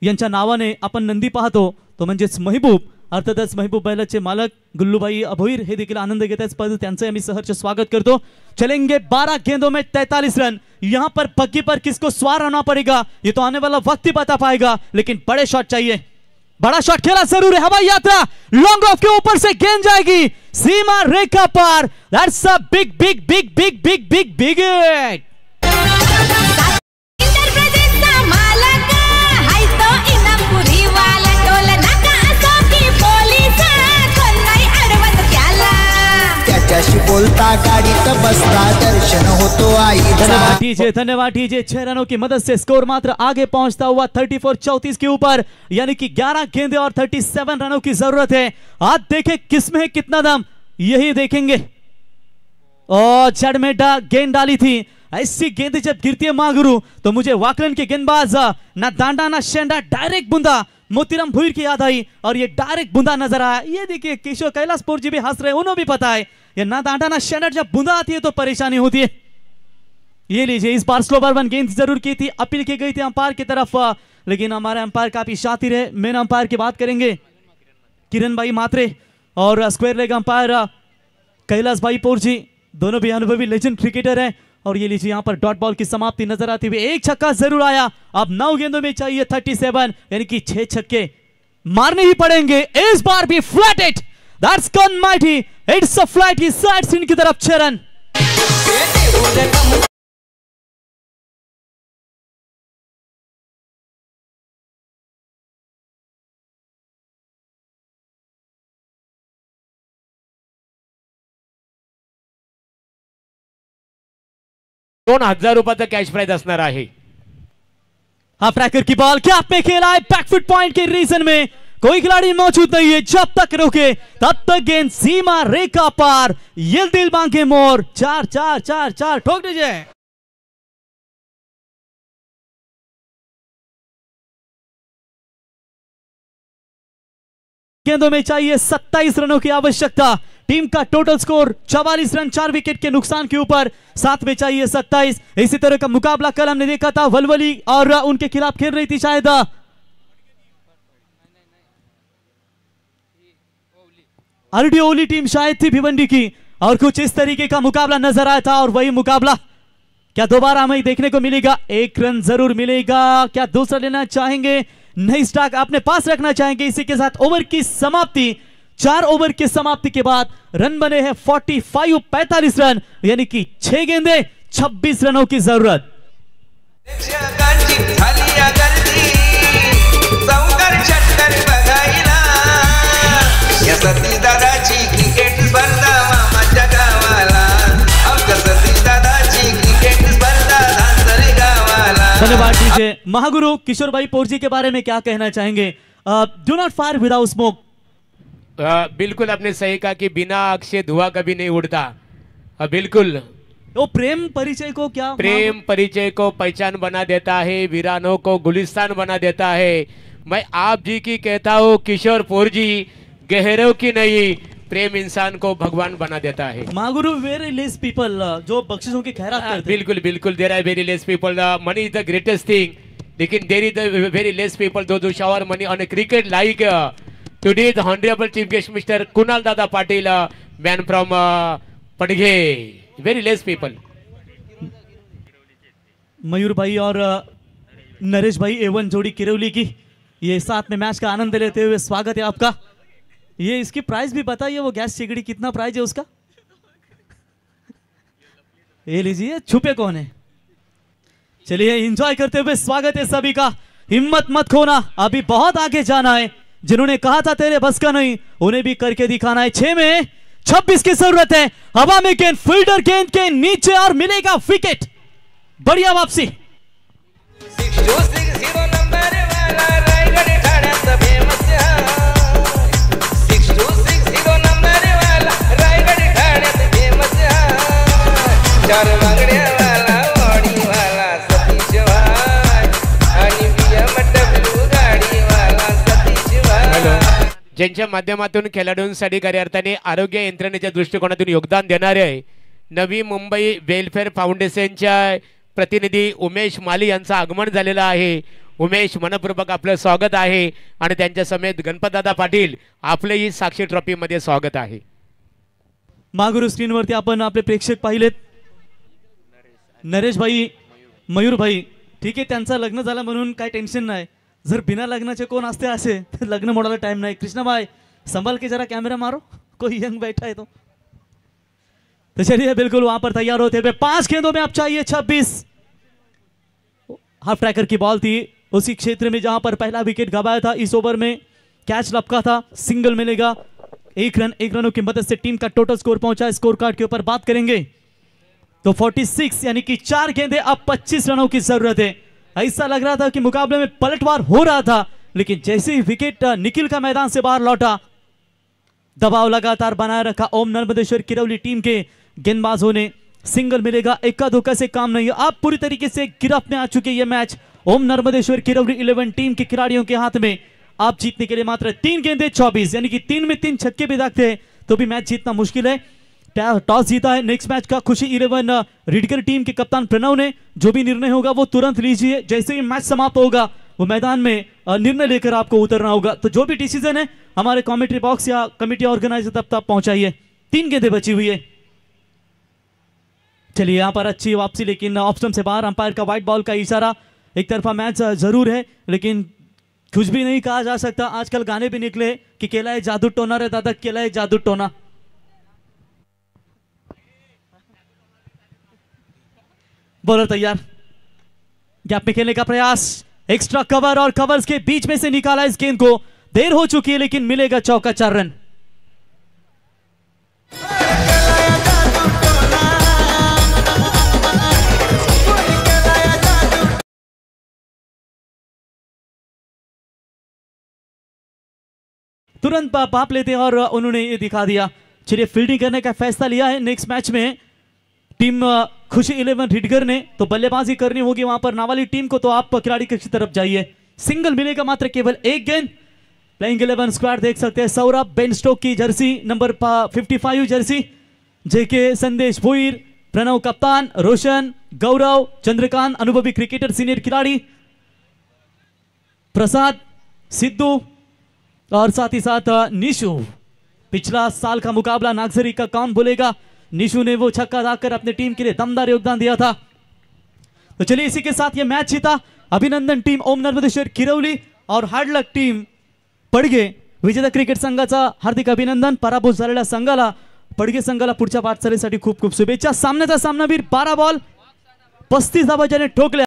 यांच्या नावाने आपण नंदी पाहतो तो म्हणजेच महबूब, अर्थातच महबूब बैलाचे मालक गुल्लूभाई अभोईर हे देखील आनंद घेत आहेत, पद त्यांचे आम्ही सहर्ष स्वागत करतो। चलेंगे 12 गेंदों में 43 रन, यहाँ पर पक्की पर किसको स्वार होना पड़ेगा ये तो आने वाला वक्त ही बता पाएगा, लेकिन बड़े शॉट चाहिए, बड़ा शॉट खेला जरूर है। हवाई यात्रा लॉन्ग ऑफ के ऊपर से गेंद जाएगी सीमा रेखा पार, that's a big big big big big big big hit. त्याच्याशी बोलता गाडीत बसता दर्शन होतो आईचा। धन्यवाद डीजे 6 रनों की मदद से स्कोर मात्र आगे पहुंचता हुआ 34-34 के ऊपर, यानी कि 11 गेंदें और 37 रनों की जरूरत है। आज देखें किसमें है कितना दम, यही देखेंगे। और जड़ में गेंद डाली थी, ऐसी गेंद जब गिरती है मागुरु तो मुझे वाकलन के गेंदबाज ना दांडा ना शेंडा डायरेक्ट बूंदा मोतीराम भुईर की याद आई और ये डायरेक्ट बूंदा नजर आया। ये देखिए किशोर कैलाशपुर जी भी हंस रहे हैं, उन्हें भी पता है ये ना दांडा ना शेंडा जब बूंदा आती है तो परेशानी होती है। ये लीजिए, इस बार स्लो बॉल 1 गेंद जरूर की थी, अपील की गई थी अंपायर की तरफ, लेकिन हमारे अंपायर काफी शातिर है। मेन अंपायर की बात करेंगे किरण भाई मात्रे और स्क्वायर लेग अंपायर कैलाश भाई पोर जी, दोनों भी अनुभवी लेजेंड क्रिकेटर है। और ये लीजिए यहाँ पर डॉट बॉल की समाप्ति नजर आती हुई, एक छक्का जरूर आया, अब 9 गेंदों में चाहिए 37, यानी कि 6 छक्के मारने ही पड़ेंगे। इस बार भी flat hit, that's gone mighty, it's a flat hit, side spin की तरफ 6 रन। ₹2000 कॅश प्राइज असणार आहे। हाफ ट्रैकर की बॉल कैप में खेला है, बैकफुट पॉइंट के रीजन में कोई खिलाड़ी मौजूद नहीं है, जब तक रोके तब तक गेंद सीमा रेखा पार, ये दिल मांगे मोर, 4-4-4-4 ठोक दीजिए। गेंदों में चाहिए 27 रनों की आवश्यकता, टीम का टोटल स्कोर 44 रन 4 विकेट के नुकसान के ऊपर, 7 में चाहिए 27। इसी तरह का मुकाबला कल हमने देखा था, वलवली और उनके खिलाफ खेल रही थी शायद आरडी ओली टीम शायद थी भिवंडी की, और कुछ इस तरीके का मुकाबला नजर आया था। और वही मुकाबला क्या दोबारा हमें देखने को मिलेगा? 1 रन जरूर मिलेगा, क्या दूसरा लेना चाहेंगे? नहीं, स्टॉक अपने पास रखना चाहेंगे। इसी के साथ ओवर की समाप्ति, 4 ओवर की समाप्ति के बाद रन बने हैं 45 रन, यानी कि 6 गेंदे 26 रनों की जरूरत। धन्यवाद डीजे। महागुरु किशोर भाई पोरजी के बारे में क्या कहना चाहेंगे? Do not fire without smoke. बिल्कुल आपने सही कहा कि बिना आग से धुआं कभी नहीं उड़ता। बिल्कुल, तो प्रेम परिचय को क्या, प्रेम परिचय को पहचान बना देता है, वीरानों को गुलिस्तान बना देता है। मैं आप जी की कहता हूँ किशोर पोरजी, गहरों की नहीं, प्रेम इंसान को भगवान बना देता है। महागुरु वेरी लेस पीपल जो बख्शिशों की खैरात करते हैं। बिल्कुल बिल्कुल, there are very less people, money is the greatest thing, लेकिन there is the very less people do shower money on a cricket like today the honourable chief guest mister Kunal Dada Patil, man from Padghe, very less people. Mayur भाई और नरेश भाई A1 जोड़ी किरौली की, ये साथ में match का आनंद लेते हुए स्वागत है आपका। ये इसकी प्राइस भी बताइए, वो गैस चिगड़ी कितना प्राइस है उसका? ये लीजिए, छुपे कौन है? चलिए एंजॉय करते हुए स्वागत है सभी का। हिम्मत मत खोना, अभी बहुत आगे जाना है। जिन्होंने कहा था तेरे बस का नहीं, उन्हें भी करके दिखाना है। 6 में 26 की जरूरत है। हवा में गेंद, फील्डर गेंद के नीचे और मिलेगा विकेट। बढ़िया वापसी। ज्यांच्या माध्यमातून खेळाडूंसाठी खऱ्या अर्थाने आरोग्य यंत्रणेच्या दृष्टिकोनातून योगदान देणारे आहे नवी मुंबई वेलफेअर फाउंडेशनच्या प्रतिनिधी उमेश माली यांचं आगमन झालेलं आहे। उमेश मनपूर्वक आपलं स्वागत आहे आणि त्यांच्या समेत गणपतदादा पाटील आपलेही साक्षी ट्रॉफी मध्ये स्वागत आहे. महागुरु स्क्रीनवरती आपण आपले प्रेक्षक पाहिलेत. नरेश भाई, मयूर भाई, ठीक आहे त्यांचं लग्न झालं म्हणून काय टेन्शन नाही. जर बिना लग्नाचे कोण असते असे तर लग्न मोडायला टाइम नाही. कृष्णा भाई संभाल के जरा कैमरा मारो, कोई यंग बैठा है तो चलिए बिल्कुल वहां पर तैयार होते हुए 5 गेंदों में अब चाहिए 26. हाफ ट्रैकर की बॉल थी उसी क्षेत्र में जहां पर पहला विकेट गवाया था. इस ओवर में कैच लपका था, सिंगल मिलेगा. 1 रनों की मदद से टीम का टोटल स्कोर पहुंचा. स्कोर कार्ड के ऊपर बात करेंगे तो 46 यानी कि 4 गेंदे अब 25 रनों की जरूरत है. ऐसा लग रहा था कि मुकाबले में पलटवार हो रहा था, लेकिन जैसे ही विकेट निखिल का मैदान से बाहर लौटा, दबाव लगातार बनाए रखा ओम नर्मदेश्वर किरौली टीम के गेंदबाजों ने. सिंगल मिलेगा, इक्का दुक्का से काम नहीं है. अब पूरी तरीके से गिरफ्त में आ चुके ये मैच ओम नर्मदेश्वर किरौली 11 टीम के खिलाड़ियों के हाथ में. आप जीतने के लिए मात्र 3 गेंदे 24 यानी कि 3 में 3 छक्के भी दागते हैं तो भी मैच जीतना मुश्किल है. टॉस जीता है नेक्स्ट मैच का खुशी 11 रीडकर टीम के कप्तान प्रणव ने. जो भी निर्णय होगा वो तुरंत लीजिए. जैसे ही मैच समाप्त होगा वो मैदान में निर्णय लेकर आपको उतरना होगा. तो जो भी डिसीजन है हमारे कमेंट्री बॉक्स या कमेटी ऑर्गेनाइजर तब पहुंचाइए. 3 गेंदें बची हुई है. चलिए यहाँ पर अच्छी वापसी, लेकिन ऑप्शन से बाहर. अंपायर का व्हाइट बॉल का इशारा. एक तरफा मैच जरूर है लेकिन कुछ भी नहीं कहा जा सकता. आजकल गाने भी निकले कि केला है जादू टोना रे दादा, केला है जादू टोना. बॉलर तैयार, गैप में खेलने का प्रयास. एक्स्ट्रा कवर और कवर्स के बीच में से निकाला इस गेंद को. देर हो चुकी है लेकिन मिलेगा चौका. 4 रन. तुरंत पाप लेते और उन्होंने ये दिखा दिया. चलिए फील्डिंग करने का फैसला लिया है नेक्स्ट मैच में टीम खुशी 11 रीडकर ने. तो बल्लेबाजी करनी होगी वहां पर नावाली टीम को, तो आप खिलाड़ी की तरफ जाइए. सिंगल मिलेगा मात्र केवल 1 गेंद. प्लेइंग 11 स्क्वाड देख सकते हैं. सौरभ बेन स्टोक की जर्सी नंबर 55 जर्सी, जेके संदेश भुईर, प्रणव कप्तान, रोशन, गौरव, चंद्रकांत अनुभवी क्रिकेटर सीनियर खिलाड़ी, प्रसाद, सिद्धू और साथ ही साथ निशु. पिछला साल का मुकाबला नागझरी का कौन भूलेगा. निशु ने वो छक्का दागकर अपने टीम के लिए दमदार योगदान दिया था. तो चलिए इसी के साथ ये मैच जीता. अभिनंदन टीम ओम नर्मदेश्वर किरौली और हार्ड लक टीम पडगे विजेता क्रिकेट संघाचा हार्दिक अभिनंदन. पराभूत झालेल्या संघाला, पडगे संघाला पुढच्या वाटचालीसाठी खूप खूप शुभेच्छा. सामन्याचा सामनावीर 12 बॉल 35 धावांनी ठोकले.